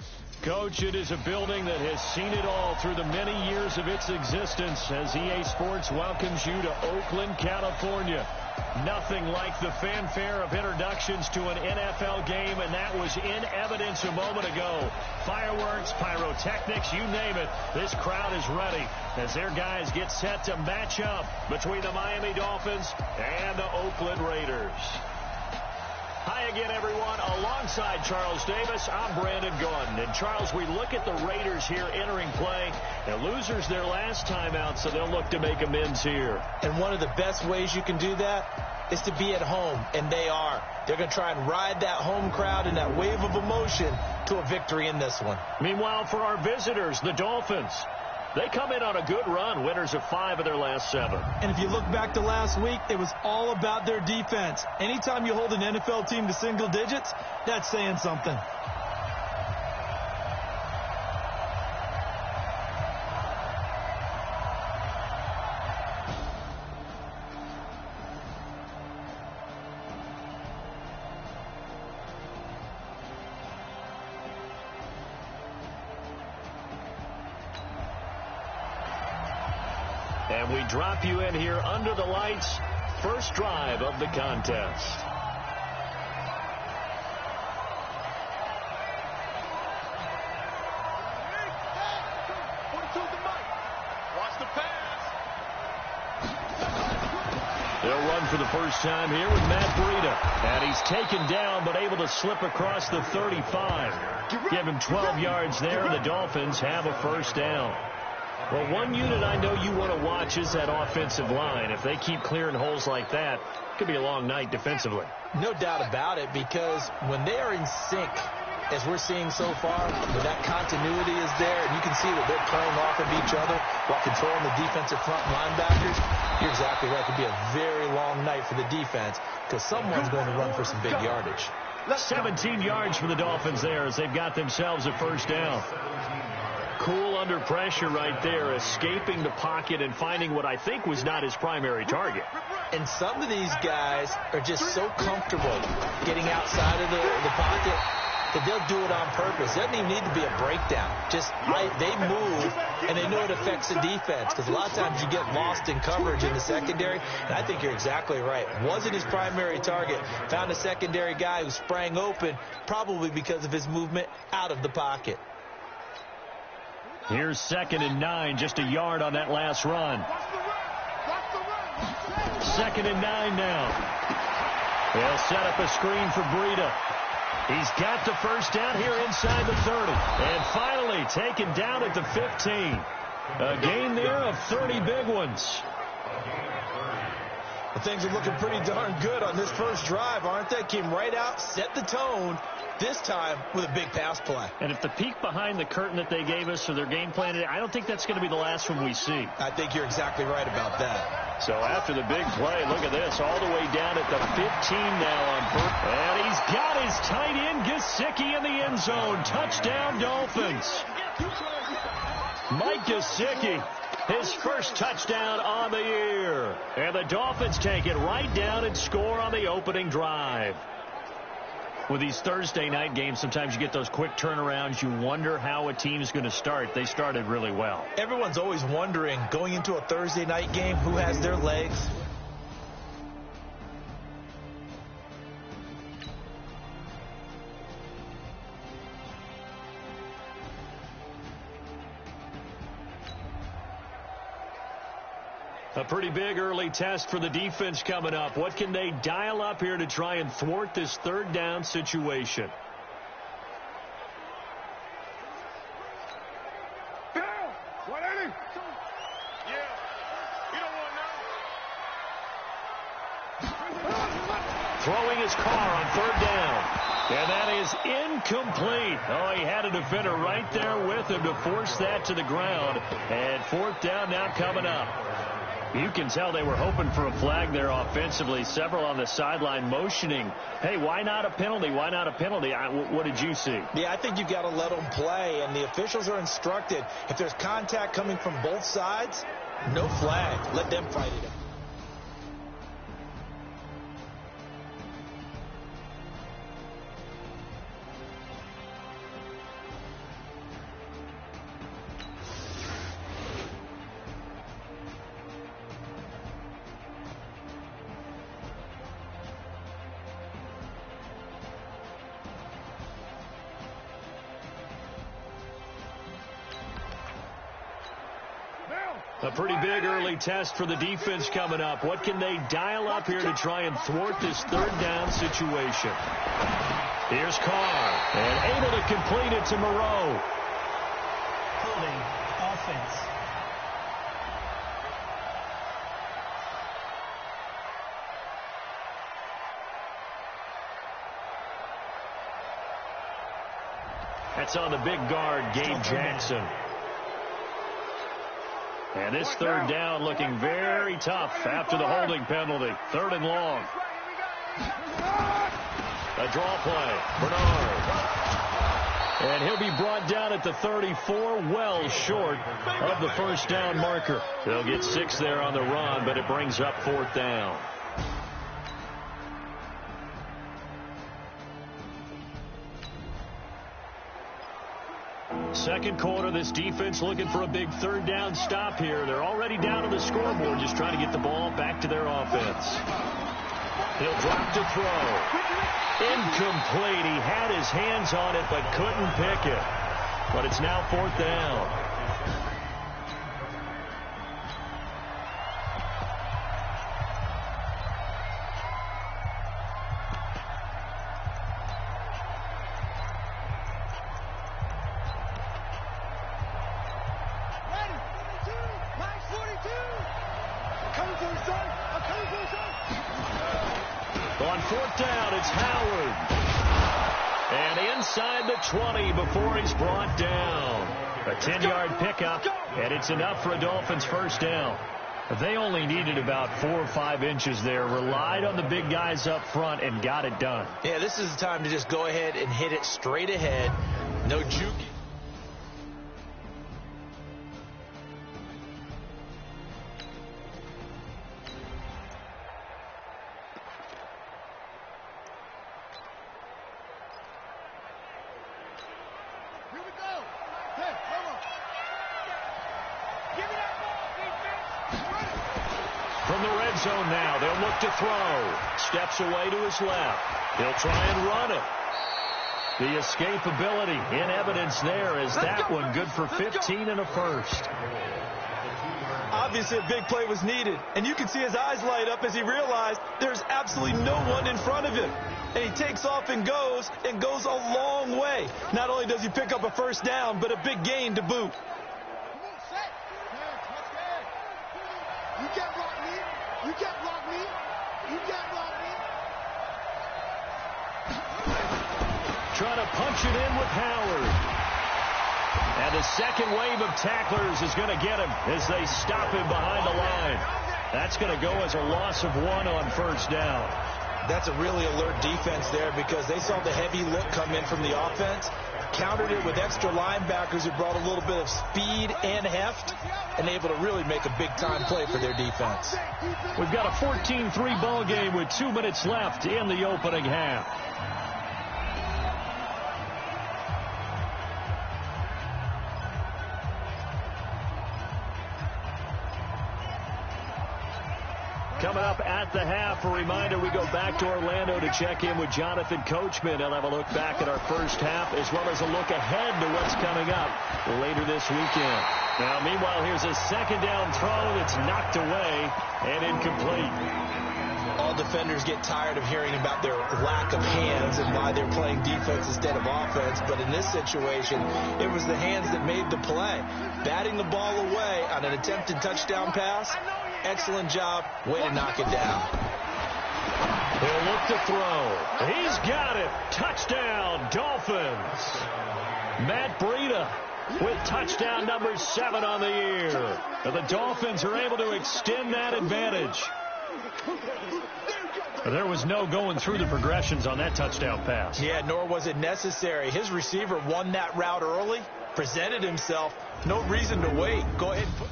Coach, it is a building that has seen it all through the many years of its existence as EA Sports welcomes you to Oakland, California. Nothing like the fanfare of introductions to an NFL game, and that was in evidence a moment ago. Fireworks, pyrotechnics, you name it. This crowd is ready as their guys get set to match up between the Miami Dolphins and the Oakland Raiders. Hi again, everyone. Alongside Charles Davis, I'm Brandon Gaudin. And, Charles, we look at the Raiders here entering play. And losers their last time out, so they'll look to make amends here. And one of the best ways you can do that is to be at home, and they are. They're going to try and ride that home crowd and that wave of emotion to a victory in this one. Meanwhile, for our visitors, the Dolphins, they come in on a good run, winners of 5 of their last 7. And if you look back to last week, it was all about their defense. Anytime you hold an NFL team to single digits, that's saying something. And we drop you in here under the lights. First drive of the contest. Watch the pass. They'll run for the first time here with Matt Breida. And he's taken down but able to slip across the 35. Give him 12 yards there, and the Dolphins have a first down. Well, one unit I know you want to watch is that offensive line. If they keep clearing holes like that, it could be a long night defensively. No doubt about it, because when they are in sync, as we're seeing so far, when that continuity is there, and you can see that they're playing off of each other while controlling the defensive front linebackers, you're exactly right. It could be a very long night for the defense because someone's going to run for some big yardage. 17 yards for the Dolphins there as they've got themselves a first down. Cool under pressure right there, escaping the pocket and finding what I think was not his primary target. And some of these guys are just so comfortable getting outside of the pocket that they'll do it on purpose. It doesn't even need to be a breakdown. Just they move, and they know it affects the defense, because a lot of times you get lost in coverage in the secondary, and I think you're exactly right. Wasn't his primary target. Found a secondary guy who sprang open, probably because of his movement out of the pocket. Here's 2nd and 9, just a yard on that last run. 2nd and 9 now. They'll set up a screen for Breida. He's got the first down here inside the 30. And finally taken down at the 15. A gain there of 30 big ones. Well, things are looking pretty darn good on this first drive, aren't they? Came right out, set the tone, this time with a big pass play. And if the peek behind the curtain that they gave us or their game plan, I don't think that's going to be the last one we see. I think you're exactly right about that. So after the big play, look at this, all the way down at the 15 now on first. And he's got his tight end, Gesicki, in the end zone. Touchdown, Dolphins. Mike Gesicki, his first touchdown on the year. And the Dolphins take it right down and score on the opening drive. With these Thursday night games, sometimes you get those quick turnarounds. You wonder how a team is going to start. They started really well. Everyone's always wondering, going into a Thursday night game, who has their legs. A pretty big early test for the defense coming up. What can they dial up here to try and thwart this third down situation? Throwing his car on third down. And that is incomplete. Oh, he had a defender right there with him to force that to the ground. And fourth down now coming up. You can tell they were hoping for a flag there offensively. Several on the sideline motioning, hey, why not a penalty? Why not a penalty? What did you see? Yeah, I think you've got to let them play, and the officials are instructed. If there's contact coming from both sides, no flag. Let them fight it out. A pretty big early test for the defense coming up. What can they dial up here to try and thwart this third down situation? Here's Carr, and able to complete it to Moreau. Holding offense. That's on the big guard, Gabe Jackson. And this third down looking very tough after the holding penalty. Third and long. A draw play. Bernard. And he'll be brought down at the 34, well short of the first down marker. They'll get 6 there on the run, but it brings up fourth down. second quarter. This defense looking for a big third down stop here. They're already down on the scoreboard, just trying to get the ball back to their offense. He'll drop to throw. Incomplete. He had his hands on it but couldn't pick it. But it's now fourth down. On fourth down, it's Howard. And inside the 20 before he's brought down. A 10-yard pickup, and it's enough for a Dolphins first down. They only needed about 4 or 5 inches there, relied on the big guys up front, and got it done. Yeah, this is the time to just go ahead and hit it straight ahead. No juking. From the red zone now, they'll look to throw. Steps away to his left. He'll try and run it. The escapability in evidence there is that one good for 15 and a first. Obviously, a big play was needed, and you can see his eyes light up as he realized there's absolutely no one in front of him. And he takes off and goes a long way. Not only does he pick up a first down, but a big gain to boot. You can't block me. You can't block me. You can't block me. Trying to punch it in with Howard. And the second wave of tacklers is going to get him as they stop him behind the line. That's going to go as a loss of 1 on first down. That's a really alert defense there because they saw the heavy look come in from the offense, countered it with extra linebackers who brought a little bit of speed and heft, and able to really make a big-time play for their defense. We've got a 14-3 ball game with 2 minutes left in the opening half. Coming up at the half, a reminder, we go back to Orlando to check in with Jonathan Coachman. He'll have a look back at our first half as well as a look ahead to what's coming up later this weekend. Now, meanwhile, here's a second down throw that's knocked away and incomplete. All defenders get tired of hearing about their lack of hands and why they're playing defense instead of offense. But in this situation, it was the hands that made the play. Batting the ball away on an attempted touchdown pass. Excellent job. Way to knock it down. He'll look to throw. He's got it. Touchdown, Dolphins. Matt Breida with touchdown number 7 on the year. And the Dolphins are able to extend that advantage. There was no going through the progressions on that touchdown pass. Yeah, nor was it necessary. His receiver won that route early, presented himself. No reason to wait. Go ahead and put...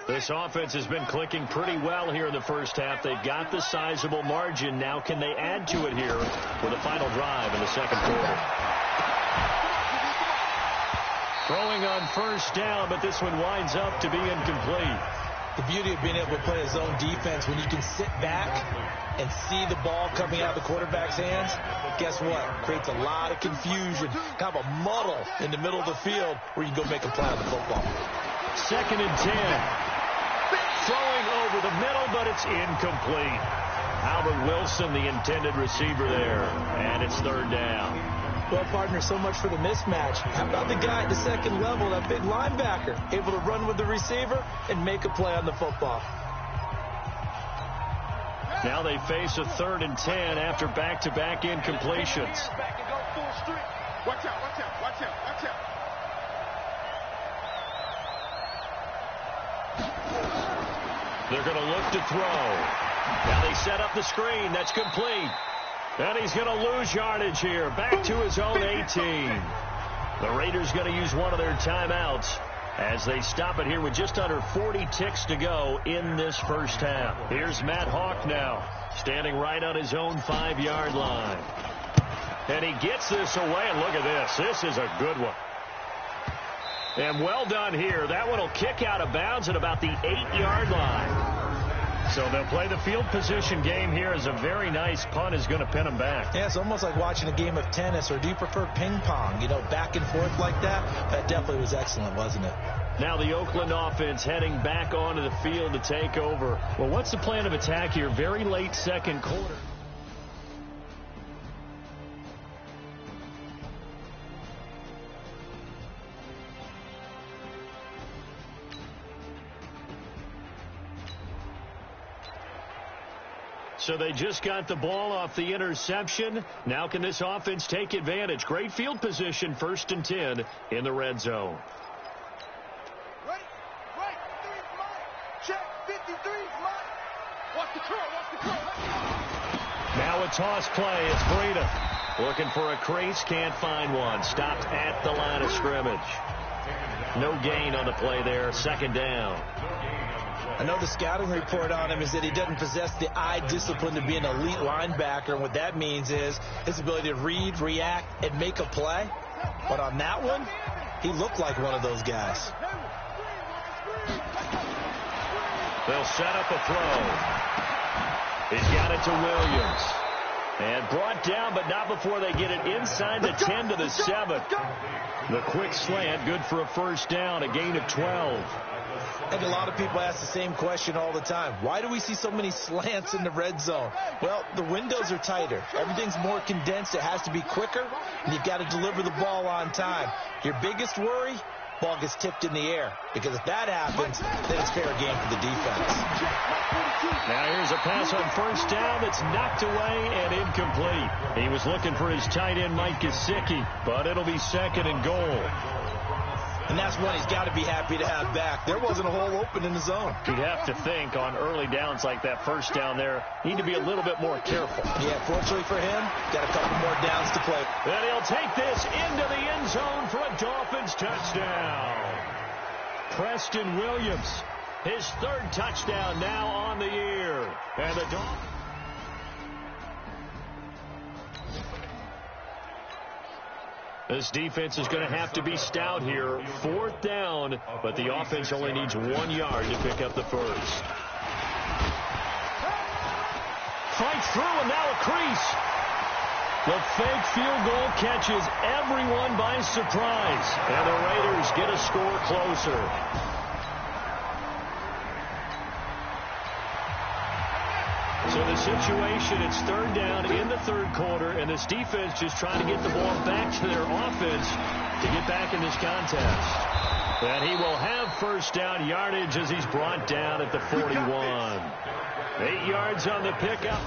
This offense has been clicking pretty well here in the first half. They've got the sizable margin. Now can they add to it here with a final drive in the second quarter? Throwing on first down, but this one winds up to be incomplete. The beauty of being able to play a zone defense when you can sit back and see the ball coming out of the quarterback's hands, guess what? Creates a lot of confusion, kind of a muddle in the middle of the field where you can go make a play on the football. 2nd and 10. Throwing over the middle, but it's incomplete. Albert Wilson, the intended receiver there, and it's 3rd down. Well, partner, so much for the mismatch. How about the guy at the second level, that big linebacker, able to run with the receiver and make a play on the football? Now they face a 3rd and 10 after back-to-back incompletions. Watch out, watch out, watch out, watch out. They're going to look to throw. Now they set up the screen. That's complete. And he's going to lose yardage here. Back to his own 18. The Raiders going to use one of their timeouts as they stop it here with just under 40 ticks to go in this first half. Here's Matt Hawk now, standing right on his own 5-yard line. And he gets this away, and look at this. This is a good one. And well done here. That one will kick out of bounds at about the 8-yard line. So they'll play the field position game here as a very nice punt is going to pin them back. Yeah, it's almost like watching a game of tennis, or do you prefer ping pong? You know, back and forth like that? That definitely was excellent, wasn't it? Now the Oakland offense heading back onto the field to take over. Well, what's the plan of attack here? Very late second quarter. So they just got the ball off the interception. Now can this offense take advantage? Great field position, 1st and 10 in the red zone. Right, 3 Mike. Check, 53 Mike. Watch the curl. Now a toss play. It's Breida looking for a crease, can't find one. Stopped at the line of scrimmage. No gain on the play there, 2nd down. I know the scouting report on him is that he doesn't possess the eye discipline to be an elite linebacker. And what that means is his ability to read, react, and make a play. But on that one, he looked like one of those guys. They'll set up a throw. He's got it to Williams. And brought down, but not before they get it inside the 10 to the 7. The quick slant, good for a 1st down, a gain of 12. I think a lot of people ask the same question all the time. Why do we see so many slants in the red zone? Well, the windows are tighter. Everything's more condensed. It has to be quicker, and you've got to deliver the ball on time. Your biggest worry, ball gets tipped in the air. Because if that happens, then it's fair game for the defense. Now here's a pass on 1st down that's knocked away and incomplete. He was looking for his tight end, Mike Gesicki, but it'll be 2nd and goal. And that's one he's got to be happy to have back. There wasn't a hole open in the zone. You'd have to think on early downs like that 1st down there, need to be a little bit more careful. Yeah, fortunately for him, got a couple more downs to play. And he'll take this into the end zone for a Dolphins touchdown. Preston Williams, his 3rd touchdown now on the year. And the Dolphins. This defense is going to have to be stout here. 4th down, but the offense only needs 1 yard to pick up the 1st. Fights through, and now a crease. The fake field goal catches everyone by surprise, and the Raiders get a score closer. So the situation, it's 3rd down in the 3rd quarter, and this defense just trying to get the ball back to their offense to get back in this contest. And he will have 1st down yardage as he's brought down at the 41. 8 yards on the pickup.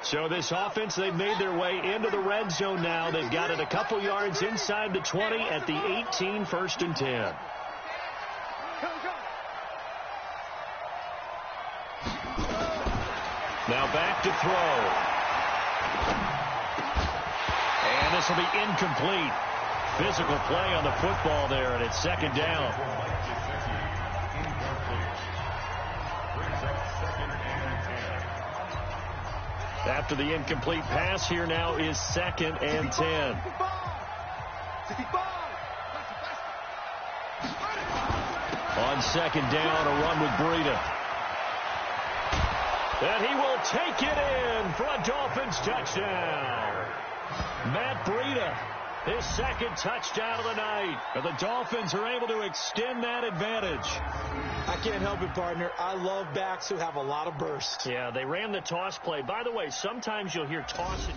So this offense, they've made their way into the red zone now. They've got it a couple yards inside the 20 at the 18, 1st and 10. Now back to throw. And this will be incomplete. Physical play on the football there, and it's 2nd down. After the incomplete pass, here now is 2nd and 10. On 2nd down, a run with Breida. And he will take it in for a Dolphins touchdown. Matt Breida, his 2nd touchdown of the night. And the Dolphins are able to extend that advantage. I can't help it, partner. I love backs who have a lot of burst. Yeah, they ran the toss play. By the way, sometimes you'll hear tossing.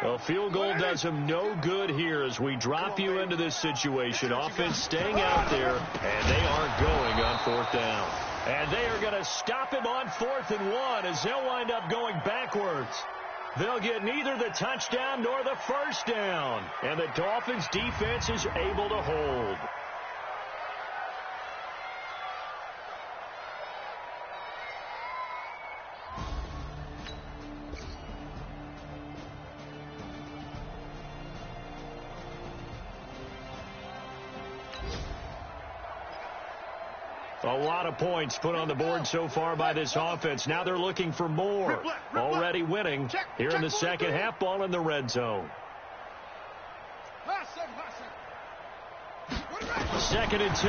Well, field goal does him no good here as we drop you into this situation. Offense staying out there, and they are going on 4th down. And they are going to stop him on 4th and 1 as they'll wind up going backwards. They'll get neither the touchdown nor the 1st down. And the Dolphins defense is able to hold. A lot of points put on the board so far by this offense. Now they're looking for more. Already winning here in the second half. Ball in the red zone. 2nd and 2.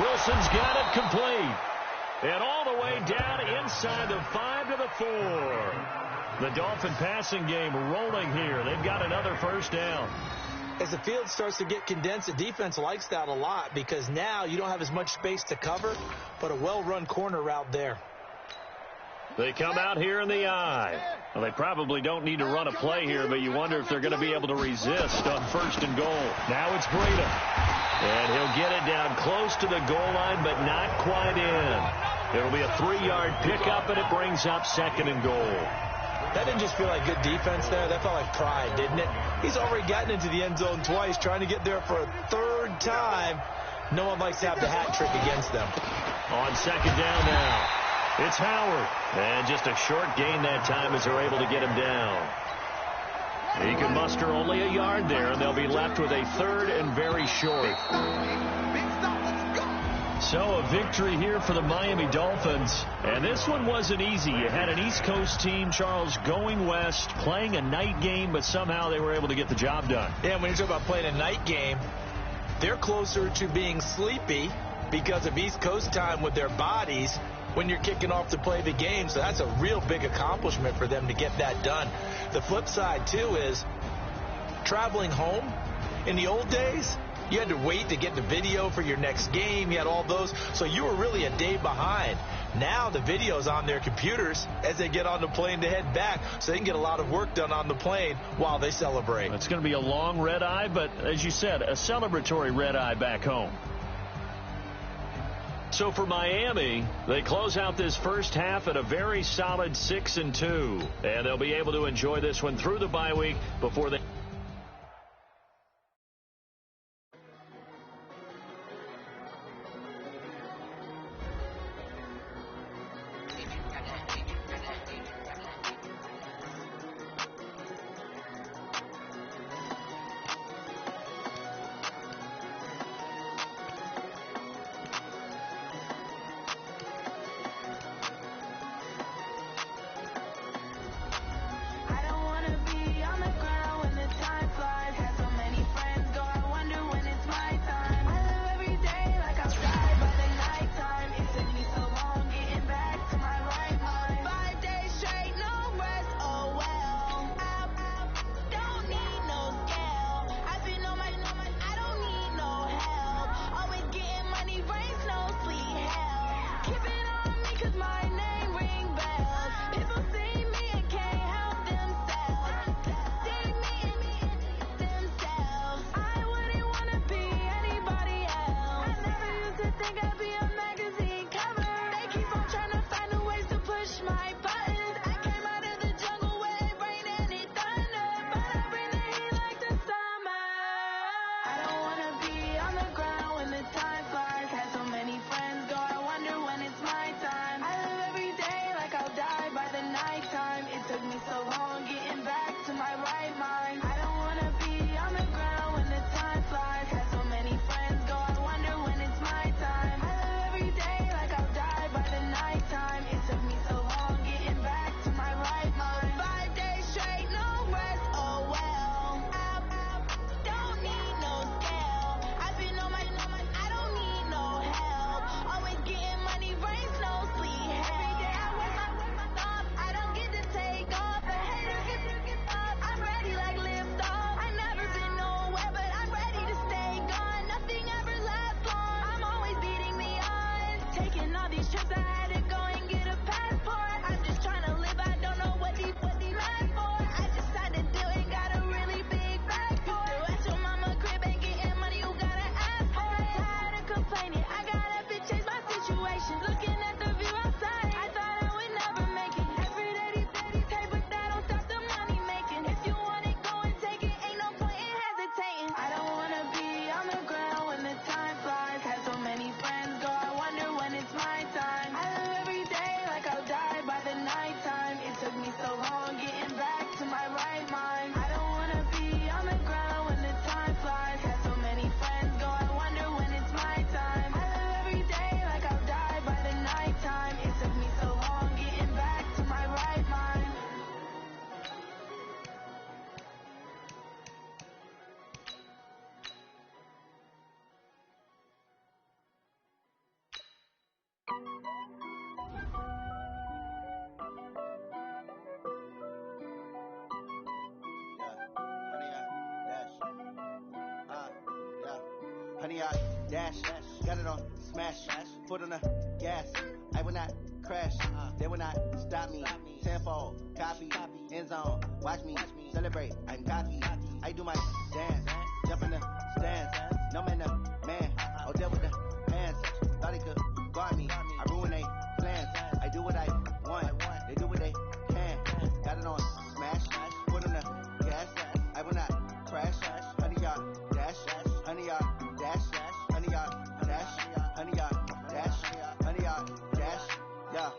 Wilson's got it complete. And all the way down inside the 5 to the 4. The Dolphin passing game rolling here. They've got another first down. As the field starts to get condensed, the defense likes that a lot because now you don't have as much space to cover, but a well-run corner route there. They come out here in the eye. Well, they probably don't need to run a play here, but you wonder if they're going to be able to resist on 1st and goal. Now it's Breida. And he'll get it down close to the goal line, but not quite in. It'll be a 3-yard pickup, and it brings up 2nd and goal. That didn't just feel like good defense there. That felt like pride, didn't it? He's already gotten into the end zone twice, trying to get there for a 3rd time. No one likes to have the hat trick against them. On 2nd down now, it's Howard. And just a short gain that time as they're able to get him down. He can muster only a yard there, and they'll be left with a 3rd and very short. So a victory here for the Miami Dolphins. And this one wasn't easy. You had an East Coast team, Charles, going west, playing a night game, but somehow they were able to get the job done. Yeah, when you talk about playing a night game, they're closer to being sleepy because of East Coast time with their bodies when you're kicking off to play the game. So that's a real big accomplishment for them to get that done. The flip side, too, is traveling home. In the old days, you had to wait to get the video for your next game. You had all those. So you were really a day behind. Now the video's on their computers as they get on the plane to head back, so they can get a lot of work done on the plane while they celebrate. It's going to be a long red eye, but as you said, a celebratory red eye back home. So for Miami, they close out this first half at a very solid 6-2. And they'll be able to enjoy this one through the bye week before they... Honey, I dash, got it on smash, foot on the gas. I will not crash, they will not stop me. Tenfold, copy, end zone, watch me celebrate. I'm cocky, I do my dance, jump in the stands. No man, the man, oh deal with the hands. Thought he could guard me, I ruin they plans. I do what I want, they do what they can. Got it on smash, foot on the gas. I will not crash, honey, y'all dash, honey, y'all dash, honey, y'all dash, honey, y'all dash, honey, y'all dash, yeah.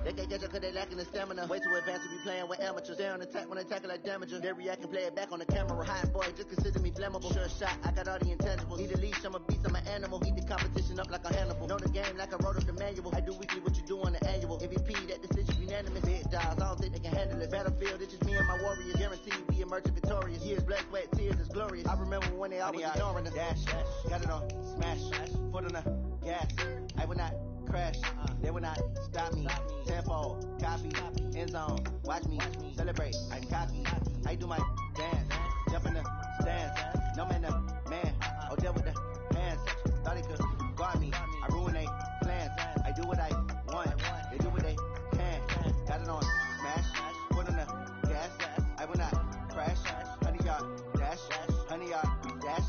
They can't catch up cause they lacking the stamina. Way too advanced to be playing with amateurs. They on attack when they tackle like damagers. They react and play it back on the camera. Hot boy, just consider me flammable. Sure shot, I got all the intangibles. Need a leash, I'm a beast, I'm an animal. Heat the competition up like a Hannibal. Know the game like I wrote up the manual. I do weekly what you do on the annual. MVP, that decision unanimous. Big dogs, I don't think they can handle it. Battlefield, it's just me and my warriors. Guaranteed we emerge victorious. Years, blood, sweat, tears, is glorious. I remember when they always ignoring us. Dash, got it on smash, foot on the gas. I will not crash, they will not stop me. Tenfold, copy, end zone, watch me celebrate. I'm cocky, I do my dance, jump in the stands. No man, the man, oh deal with the hands. Thought he could guard me, I ruin they plans. I do what I want, they do what they can. Got it on smash, foot on the gas. I will not crash, honey, y'all dash, honey, y'all dash,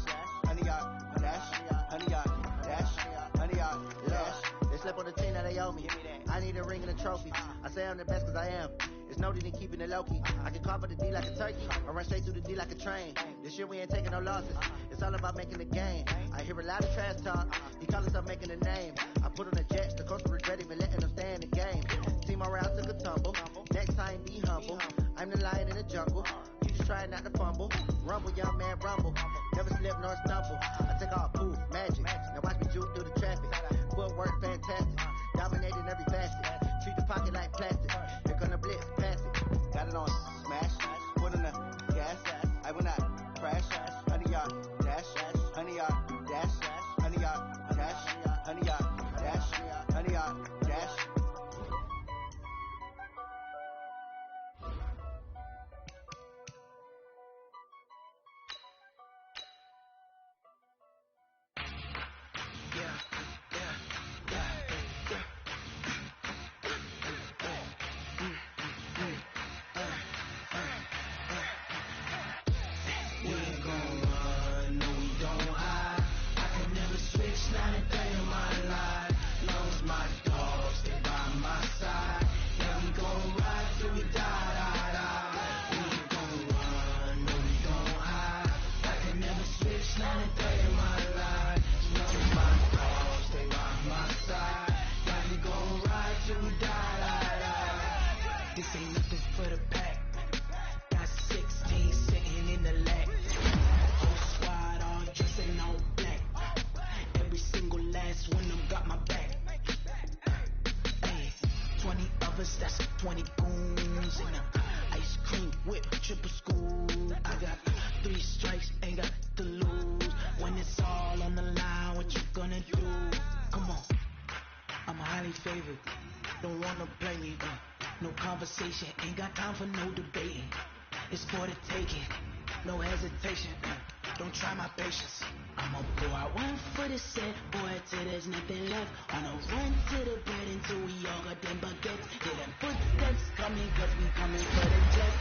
honey, y'all dash, honey, y'all dash, honey, y'all dash. They slept on the team that they owe me. I need a ring and a trophy. I say I'm the best cause I am. It's noted in keeping it low-key. I can carve the D like a turkey, or run straight through the D like a train. This year we ain't taking no losses. It's all about making the game. I hear a lot of trash talk. He call himself making a name. I put on the Jets. The coach will regret even letting them stay in the game. Team around took a tumble. Next time be humble. I'm the lion in the jungle. You just try not to fumble. Rumble, young man, rumble. Never slip nor stumble. I take all poof, magic. Now watch me juke through the traffic. Footwork fantastic. Dominating every facet. Treat the pocket like plastic. They're gonna blitz, pass it. Got it on smash. Foot on the gas. I will not crash. Honey, y'all dash. Honey, y'all dash. Honey, y'all dash. Honey, y'all dash. Honey, y'all dash. This ain't nothing for the pack. Got 16 sitting in the lap. Whole squad all dressed in all black. Every single last one of them got my back. Hey, 20 of us, that's 20 goons in a ice cream whip, triple school. I got 3 strikes, ain't got to lose. When it's all on the line, what you gonna do? Come on, I'm highly favored. Don't wanna play me, no conversation, ain't got time for no debating. It's for the taking, no hesitation. Don't try my patience. I'ma pour out one for the set, boy, till there's nothing left. On a run to the bread until we all got them baguettes. Hear them footsteps coming, cause we coming for the jet.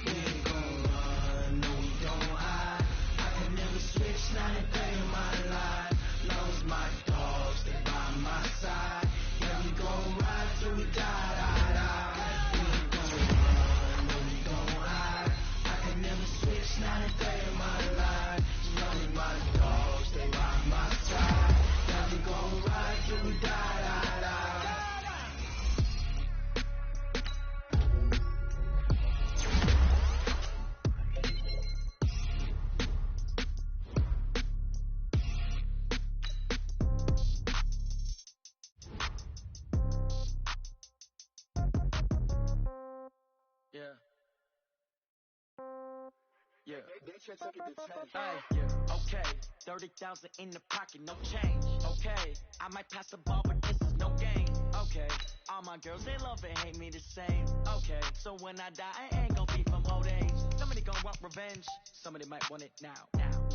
We ain't gon' run, no we don't hide. I can never switch, not a day in my life. Long as my dogs, they by my side. Yeah, we gon' ride till we die, die, die. We ain't gon' run, no we don't hide. I can never switch, not a day in my life. Long as my dogs, they by my side. Yeah, we gon' ride till we die, die, die. Yeah. Okay, 30,000 in the pocket, no change. Okay, I might pass the ball, but this is no game. Okay, all my girls, they love and hate me the same. Okay, so when I die, I ain't gonna be from old age. Somebody gonna want revenge, somebody might want it now.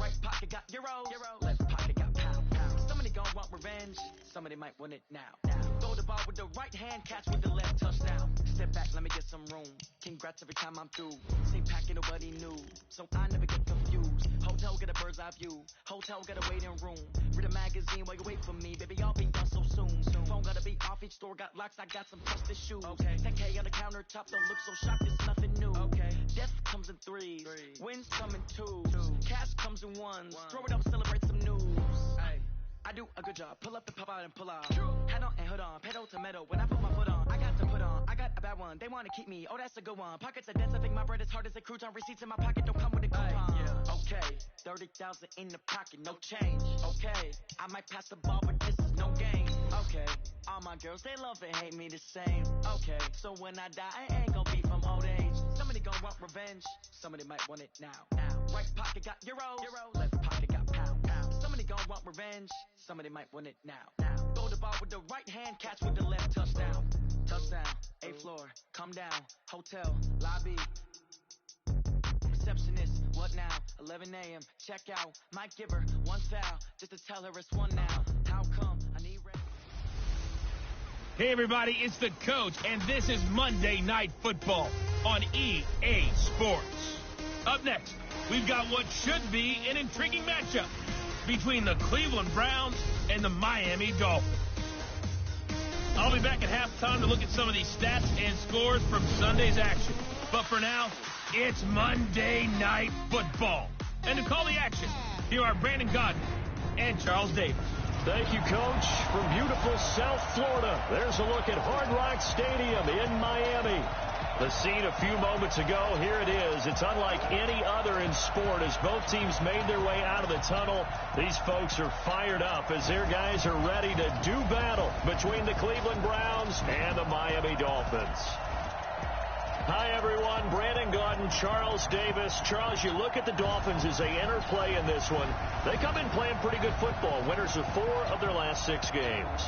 Right pocket got euros, left pocket got pound. Somebody gonna want revenge, somebody might want it now. Throw the ball with the right hand, catch with the left, touchdown. Step back, let me get some room. Congrats every time I'm through. Same packet, nobody knew, so I never get confused. Hotel get a bird's eye view, hotel get a waiting room. Read a magazine while you wait for me, baby, I'll be done so soon. Phone gotta be off, each store got locks, I got some trusted shoes. Okay, 10K on the countertop, don't look so shocked, it's nothing new. Okay, death comes in threes, wins come in twos, cash comes in ones. Throw it up, celebrate some news. Ay, I do a good job, pull up and pop out and pull out. Head on and hood on, pedal to metal, when I put my foot on, I got to put on, I got a bad one, they wanna keep me, oh that's a good one. Pockets are dense, I think my bread is hard as a crouton, receipts in my pocket don't come with a coupon. Okay, 30,000 in the pocket, no change. Okay, I might pass the ball, but this is no game. Okay, all my girls, they love and hate me the same. Okay, so when I die, I ain't gonna be from old age. Somebody gonna want revenge, somebody might want it now. Right pocket got euros, left pocket got pound. Somebody gonna want revenge, somebody might want it now. Throw the ball with the right hand, catch with the left, touchdown. Touchdown, 8th floor, come down, hotel, lobby. Receptionist, what now? 11 a.m., check out. Might give her one foul, just to tell her it's one now. How come? I need rest. Hey, everybody, it's the coach, and this is Monday Night Football on EA Sports. Up next, we've got what should be an intriguing matchup between the Cleveland Browns and the Miami Dolphins. I'll be back at halftime to look at some of these stats and scores from Sunday's action. But for now, it's Monday Night Football. And to call the action, here are Brandon Godden and Charles Davis. Thank you, Coach. From beautiful South Florida, there's a look at Hard Rock Stadium in Miami. The scene a few moments ago, here it is. It's unlike any other in sport as both teams made their way out of the tunnel. These folks are fired up as their guys are ready to do battle between the Cleveland Browns and the Miami Dolphins. Hi, everyone. Brandon Godden, Charles Davis. Charles, you look at the Dolphins as they enter play in this one. They come in playing pretty good football. Winners of 4 of their last 6 games.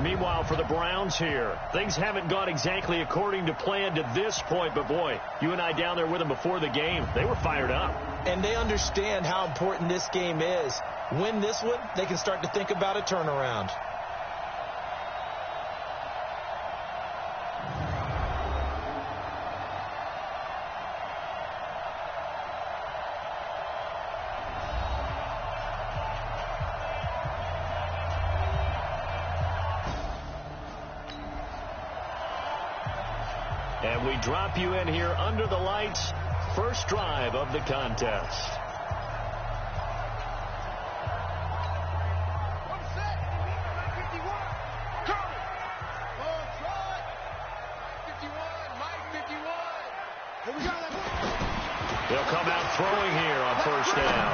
Meanwhile, for the Browns here, things haven't gone exactly according to plan to this point. But, boy, you and I down there with them before the game, they were fired up. And they understand how important this game is. Win this one, they can start to think about a turnaround. And we drop you in here under the lights. First drive of the contest. They'll come out throwing here on first down.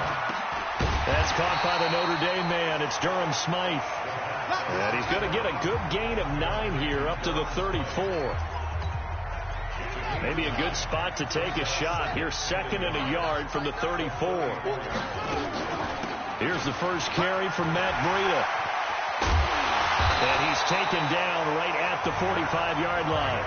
That's caught by the Notre Dame man. It's Durham Smythe. And he's going to get a good gain of 9 here up to the 34. Maybe a good spot to take a shot. Here's 2nd and a yard from the 34. Here's the first carry from Matt Breida. And he's taken down right at the 45-yard line.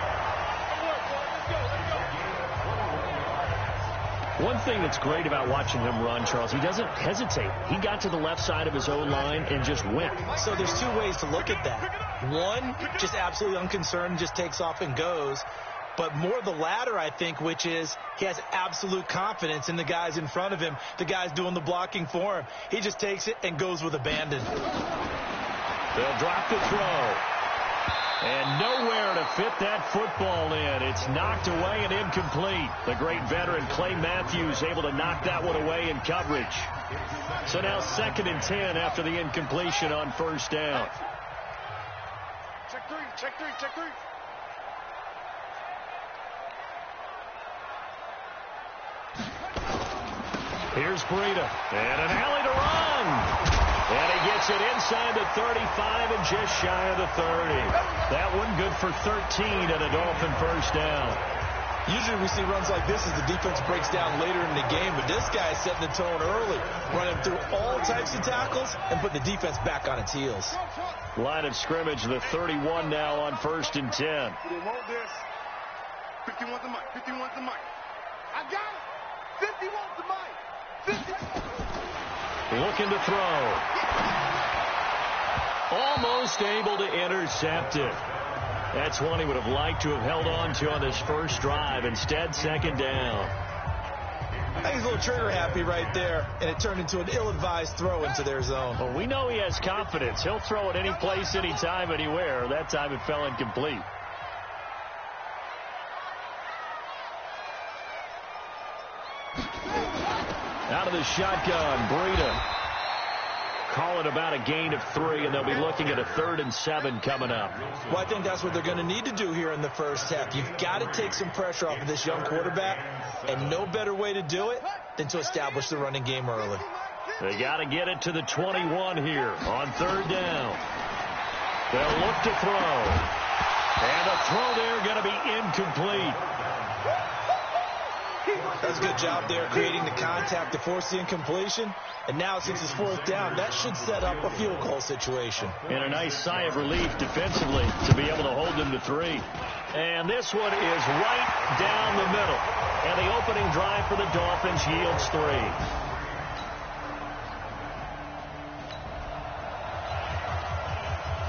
One thing that's great about watching him run, Charles, he doesn't hesitate. He got to the left side of his own line and just went. So there's 2 ways to look at that. One, just absolutely unconcerned, just takes off and goes. But more the latter, I think, which is he has absolute confidence in the guys in front of him, the guys doing the blocking for him. He just takes it and goes with abandon. They'll drop the throw. And nowhere to fit that football in. It's knocked away and incomplete. The great veteran Clay Matthews able to knock that one away in coverage. So now 2nd and 10 after the incompletion on first down. Check 3, check 3, check 3. Here's Breida. And an alley to run. And he gets it inside the 35 and just shy of the 30. That one good for 13 and a Dolphin first down. Usually we see runs like this as the defense breaks down later in the game, but this guy is setting the tone early, running through all types of tackles and putting the defense back on its heels. Line of scrimmage, the 31 now on 1st and 10. They want this. 51's the mic. 51's the mic. I got it. 51's the mic. 50. Looking to throw. Almost able to intercept it. That's one he would have liked to have held on to on this first drive. Instead, 2nd down. I think he's a little trigger happy right there, and it turned into an ill-advised throw into their zone. Well, we know he has confidence. He'll throw it any place, anytime, anywhere. That time it fell incomplete. Out of the shotgun, Breida. Call it about a gain of 3, and they'll be looking at a 3rd and 7 coming up. Well, I think that's what they're going to need to do here in the first half. You've got to take some pressure off of this young quarterback, and no better way to do it than to establish the running game early. They got to get it to the 21 here on 3rd down. They'll look to throw. And a throw there going to be incomplete. That's a good job there creating the contact to force the incompletion. And now since it's 4th down, that should set up a field goal situation. And a nice sigh of relief defensively to be able to hold them to 3. And this one is right down the middle. And the opening drive for the Dolphins yields 3.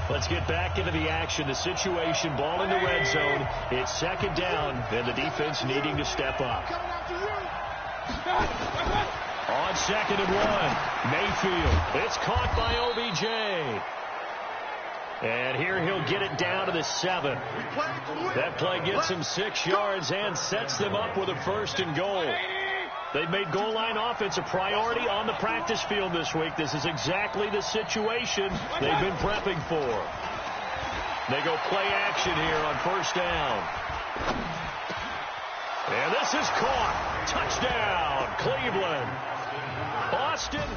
Let's get back into the action. The situation, ball in the red zone. It's 2nd down, and the defense needing to step up. On 2nd and 1, Mayfield. It's caught by OBJ. And here he'll get it down to the 7. That play gets him 6 yards and sets them up with a 1st and goal. They've made goal line offense a priority on the practice field this week. This is exactly the situation they've been prepping for. They go play action here on 1st down. And this is caught. Touchdown, Cleveland. Boston.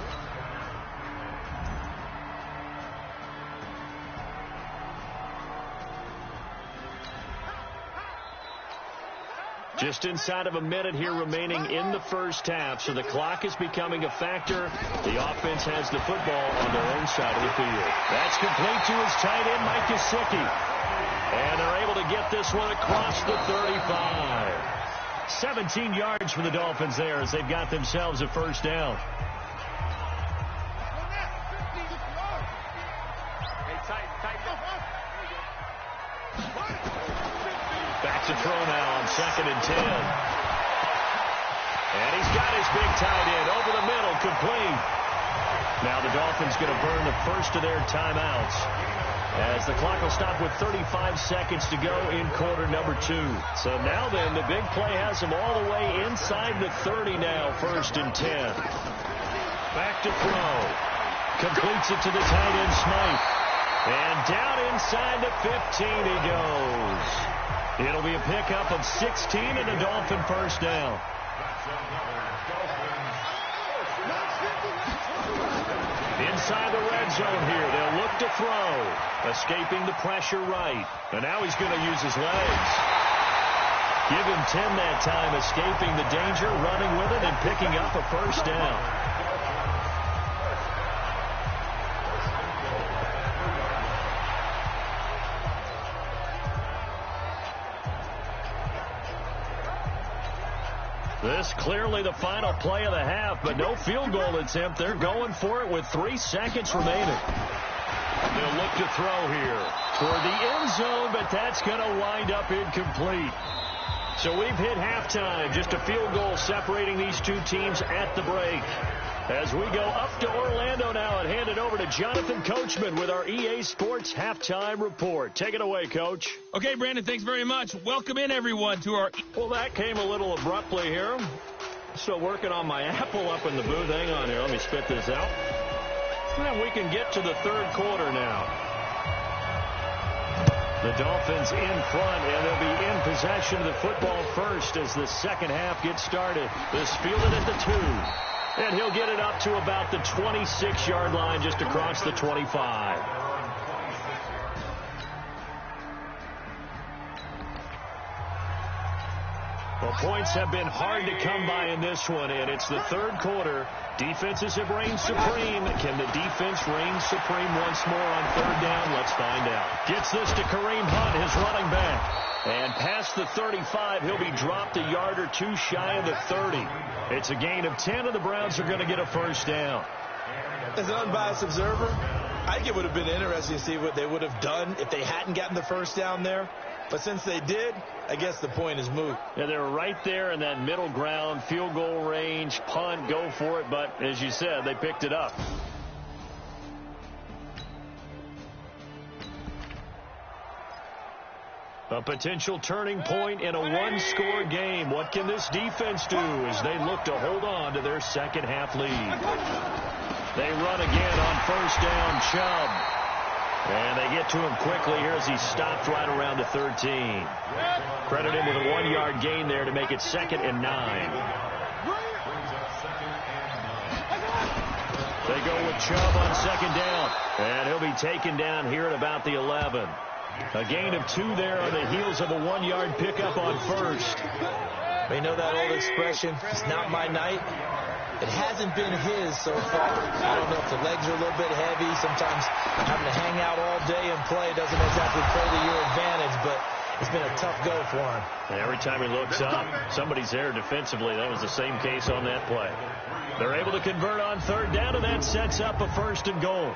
Just inside of a minute here remaining in the first half, so the clock is becoming a factor. The offense has the football on their own side of the field. That's complete to his tight end, Mike Gesicki. And they're able to get this one across the 35. 17 yards for the Dolphins there as they've got themselves a 1st down. Back to throw now on 2nd and 10. And he's got his big tight end over the middle, complete. Now the Dolphins going to burn the first of their timeouts as the clock will stop with 35 seconds to go in quarter number 2. So now then, the big play has them all the way inside the 30 now, 1st and 10. Back to throw. Completes it to the tight end, Smythe. And down inside the 15 he goes. It'll be a pickup of 16 and a Dolphin 1st down. Inside the red zone here, they'll look to throw. Escaping the pressure right. And now he's going to use his legs. Give him 10 that time, escaping the danger, running with it, and picking up a 1st down. This clearly the final play of the half, but no field goal attempt. They're going for it with 3 seconds remaining. They'll look to throw here toward the end zone, but that's going to wind up incomplete. So we've hit halftime. Just a field goal separating these two teams at the break. As we go up to Orlando now and hand it over to Jonathan Coachman with our EA Sports Halftime Report. Take it away, Coach. Okay, Brandon, thanks very much. Welcome in, everyone, to our... Well, that came a little abruptly here. Still working on my apple up in the booth. Hang on here. Let me spit this out. Well, we can get to the third quarter now. The Dolphins in front, and they'll be in possession of the football first as the second half gets started. This fielded at the 2. And he'll get it up to about the 26-yard line, just across the 25. Well, points have been hard to come by in this one, and it's the third quarter. Defenses have reigned supreme. Can the defense reign supreme once more on third down? Let's find out. Gets this to Kareem Hunt, his running back. And past the 35, he'll be dropped a yard or two shy of the 30. It's a gain of 10, and the Browns are going to get a first down. As an unbiased observer, I think it would have been interesting to see what they would have done if they hadn't gotten the first down there. But since they did, I guess the point is moot. Yeah, they were right there in that middle ground, field goal range, punt, go for it. But as you said, they picked it up. A potential turning point in a one-score game. What can this defense do as they look to hold on to their second-half lead? They run again on first down, Chubb. And they get to him quickly here as he stopped right around the 13. Credit him with a 1-yard gain there to make it 2nd and 9. They go with Chubb on second down. And he'll be taken down here at about the 11. A gain of 2 there on the heels of a 1-yard pickup on first. You know that old expression, it's not my night. It hasn't been his so far. I don't know if the legs are a little bit heavy. Sometimes having to hang out all day and play doesn't exactly play to your advantage, but it's been a tough go for him. And every time he looks up, somebody's there defensively. That was the same case on that play. They're able to convert on third down, and that sets up a 1st and goal.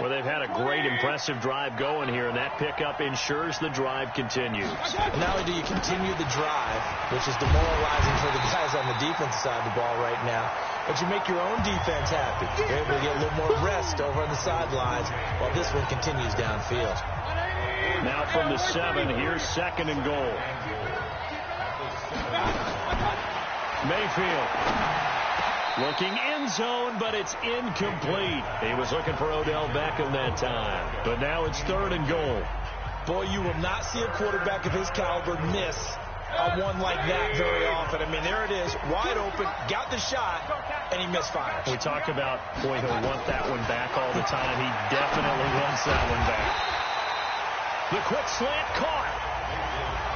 Well, they've had a great, impressive drive going here, and that pickup ensures the drive continues. Not only do you continue the drive, which is demoralizing for the guys on the defensive side of the ball right now, but you make your own defense happy. You're able to get a little more rest over on the sidelines while this one continues downfield. Now from the 7, here's 2nd and goal. Mayfield. Looking end zone, but it's incomplete. He was looking for Odell Beckham that time. But now it's 3rd and goal. Boy, you will not see a quarterback of his caliber miss a one like that very often. I mean, there it is, wide open, got the shot, and he misfires. We talk about, boy, he'll want that one back all the time. He definitely wants that one back. The quick slant caught.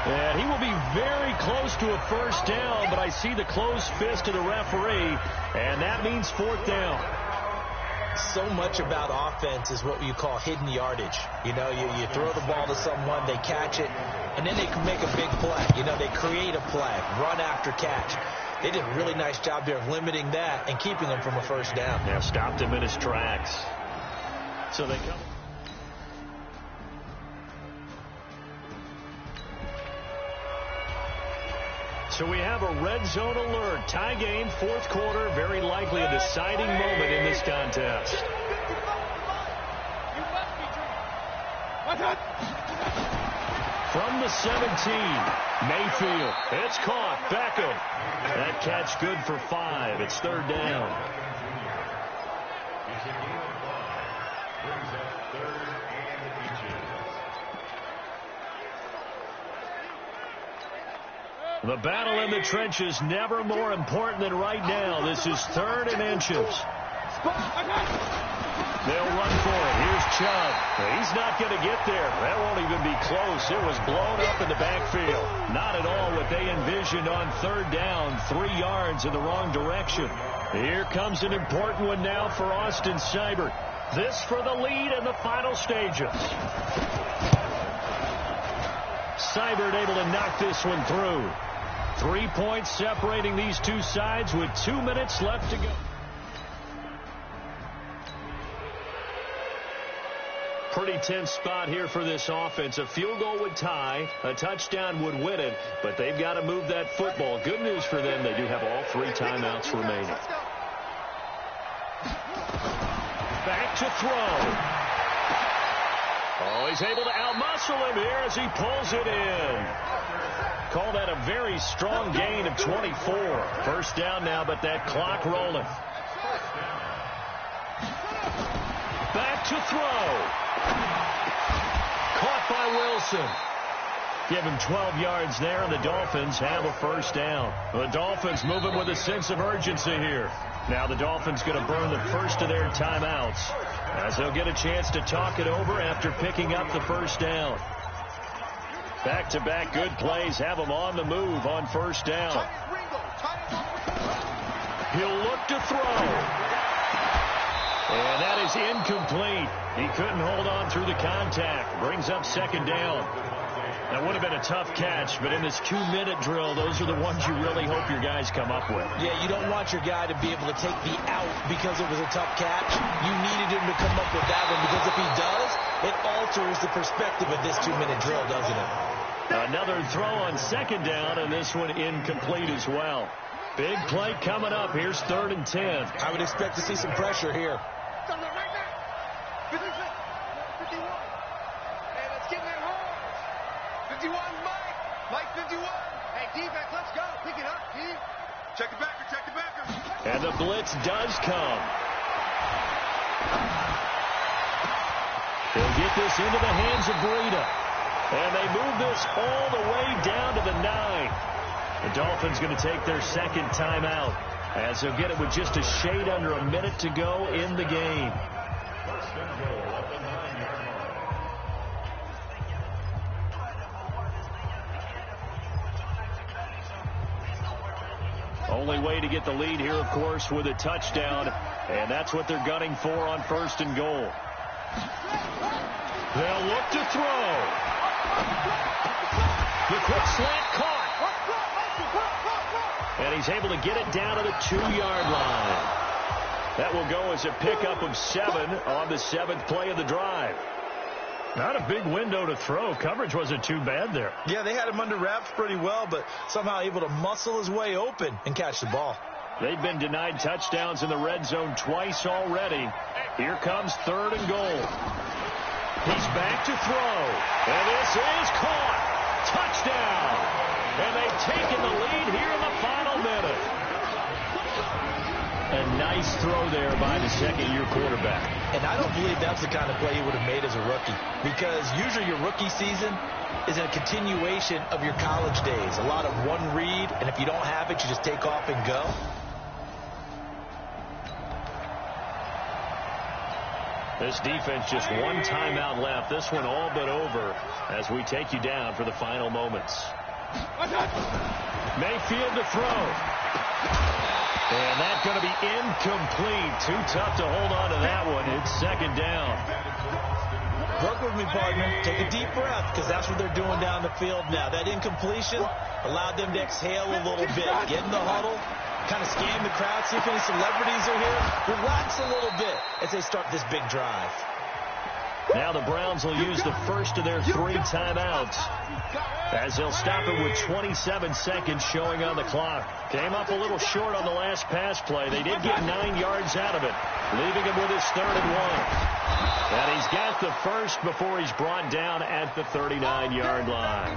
And he will be very close to a first down, but I see the closed fist of the referee, and that means 4th down. So much about offense is what you call hidden yardage. You know, you throw the ball to someone, they catch it, and then they can make a big play. You know, they create a play, run after catch. They did a really nice job there of limiting that and keeping him from a first down. Yeah, stopped him in his tracks. So they come. So we have a red zone alert. Tie game, 4th quarter. Very likely a deciding moment in this contest. From the 17, Mayfield. It's caught. Beckham. That catch good for 5. It's 3rd down. The battle in the trenches never more important than right now. This is 3rd and inches. They'll run for it. Here's Chubb. He's not going to get there. That won't even be close. It was blown up in the backfield. Not at all what they envisioned on 3rd down. 3 yards in the wrong direction. Here comes an important one now for Austin Seibert. This for the lead in the final stages. Seibert able to knock this one through. 3 points separating these two sides with 2 minutes left to go. Pretty tense spot here for this offense. A field goal would tie, a touchdown would win it, but they've got to move that football. Good news for them, they do have all 3 timeouts remaining. Back to throw. Oh, he's able to outmuscle him here as he pulls it in. Call that a very strong gain of 24. First down now, but that clock rolling. Back to throw. Caught by Wilson. Give him 12 yards there, and the Dolphins have a first down. The Dolphins moving with a sense of urgency here. Now the Dolphins going to burn the first of their timeouts as they'll get a chance to talk it over after picking up the first down. Back-to-back good plays have him on the move on first down. He'll look to throw. And that is incomplete. He couldn't hold on through the contact. Brings up second down. That would have been a tough catch, but in this 2-minute drill, those are the ones you really hope your guys come up with. Yeah, you don't want your guy to be able to take the out because it was a tough catch. You needed him to come up with that one, because if he does, it alters the perspective of this 2-minute drill, doesn't it? Another throw on second down, and this one incomplete as well. Big play coming up. Here's 3rd and 10. I would expect to see some pressure here. 51. Hey, let's get that home. 51, Mike 51. Hey, defense, let's go. Pick it up, Keith. Check the backer, check the backer. And the blitz does come. He'll get this into the hands of Breida. And they move this all the way down to the 9. The Dolphins going to take their second timeout, as they'll get it with just a shade under a minute to go in the game. Only way to get the lead here, of course, with a touchdown, and that's what they're gunning for on 1st and goal. They'll look to throw. The quick slant caught. And he's able to get it down to the 2-yard line. That will go as a pickup of 7 on the 7th play of the drive. Not a big window to throw. Coverage wasn't too bad there. Yeah, they had him under wraps pretty well, but somehow able to muscle his way open and catch the ball. They've been denied touchdowns in the red zone twice already. Here comes 3rd and goal. He's back to throw. And this is caught. Touchdown. And they've taken the lead here in the final minute. A nice throw there by the second-year quarterback. And I don't believe that's the kind of play he would have made as a rookie, because usually your rookie season is a continuation of your college days. A lot of one read, and if you don't have it, you just take off and go. This defense just one timeout left. This one all but over as we take you down for the final moments. Mayfield to throw. And that's going to be incomplete. Too tough to hold on to that one. It's second down. Work with me, partner. Take a deep breath, because that's what they're doing down the field now. That incompletion allowed them to exhale a little bit. Get in the huddle, kind of scan the crowd, see if any celebrities are here. Relax a little bit as they start this big drive. Now the Browns will use the first of their 3 timeouts, as they'll stop it with 27 seconds showing on the clock. Came up a little short on the last pass play. They did get 9 yards out of it, leaving him with his 3rd and 1. And he's got the first before he's brought down at the 39-yard line.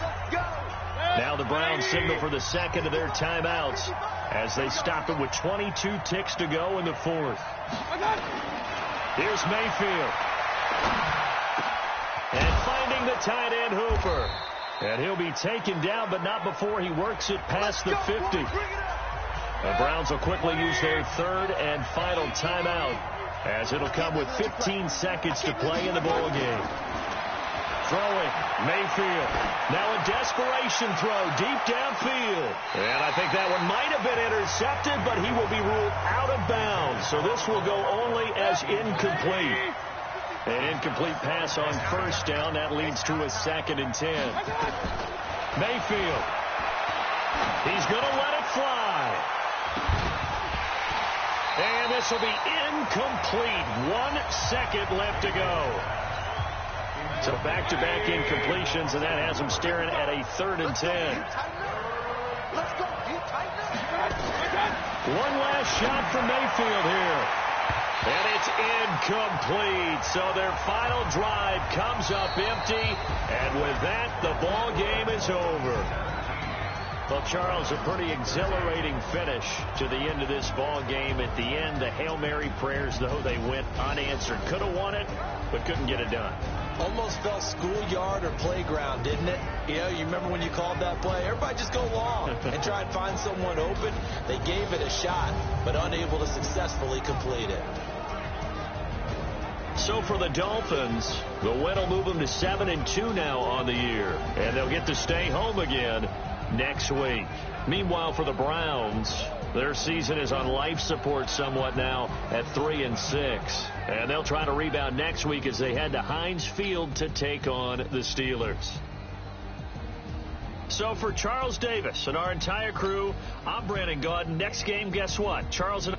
Now the Browns signal for the second of their timeouts as they stop it with 22 ticks to go in the 4th. Here's Mayfield. And finding the tight end Hooper. And he'll be taken down, but not before he works it past the 50. The Browns will quickly use their 3rd and final timeout, as it'll come with 15 seconds to play in the ball game. Throwing, Mayfield. Now a desperation throw deep downfield. And I think that one might have been intercepted, but he will be ruled out of bounds. So this will go only as incomplete. An incomplete pass on first down. That leads to a 2nd and 10. Mayfield. He's going to let it fly. And this will be incomplete. 1 second left to go. So back-to-back incompletions, and that has him staring at a 3rd and 10. One last shot from Mayfield here. And it's incomplete. So their final drive comes up empty. And with that, the ball game is over. Well, Charles, a pretty exhilarating finish to the end of this ball game. At the end, the Hail Mary prayers, though, they went unanswered. Could have won it, but couldn't get it done. Almost felt schoolyard or playground, didn't it? You know, you remember when you called that play? Everybody just go long and try and find someone open. They gave it a shot, but unable to successfully complete it. So for the Dolphins, the win will move them to 7-2 now on the year, and they'll get to stay home again next week. Meanwhile, for the Browns, their season is on life support somewhat now at 3-6, and they'll try to rebound next week as they head to Heinz Field to take on the Steelers. So for Charles Davis and our entire crew, I'm Brandon Gaudin. Next game, guess what? Charles and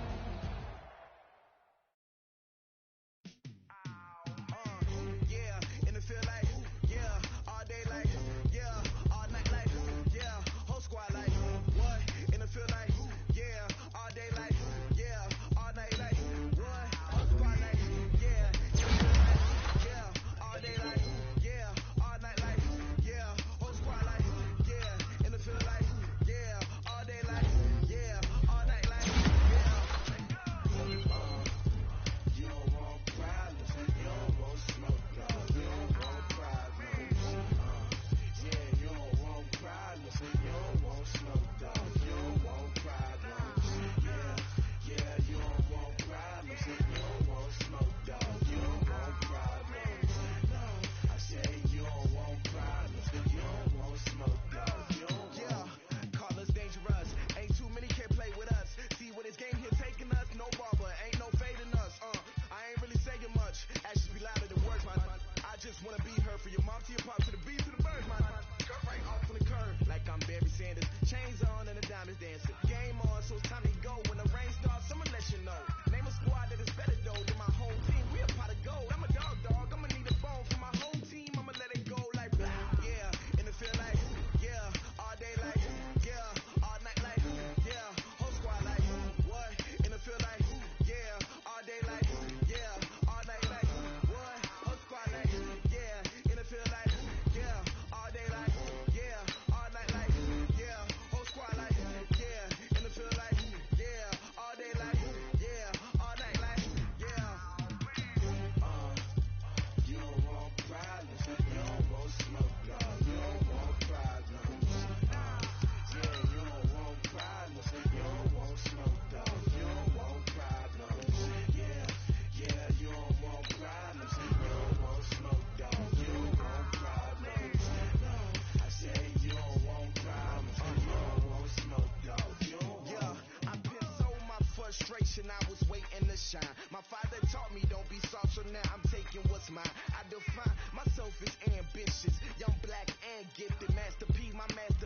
I was waiting to shine. My father taught me don't be soft, so now I'm taking what's mine. I define myself as ambitious, young, black, and gifted. Master P, my master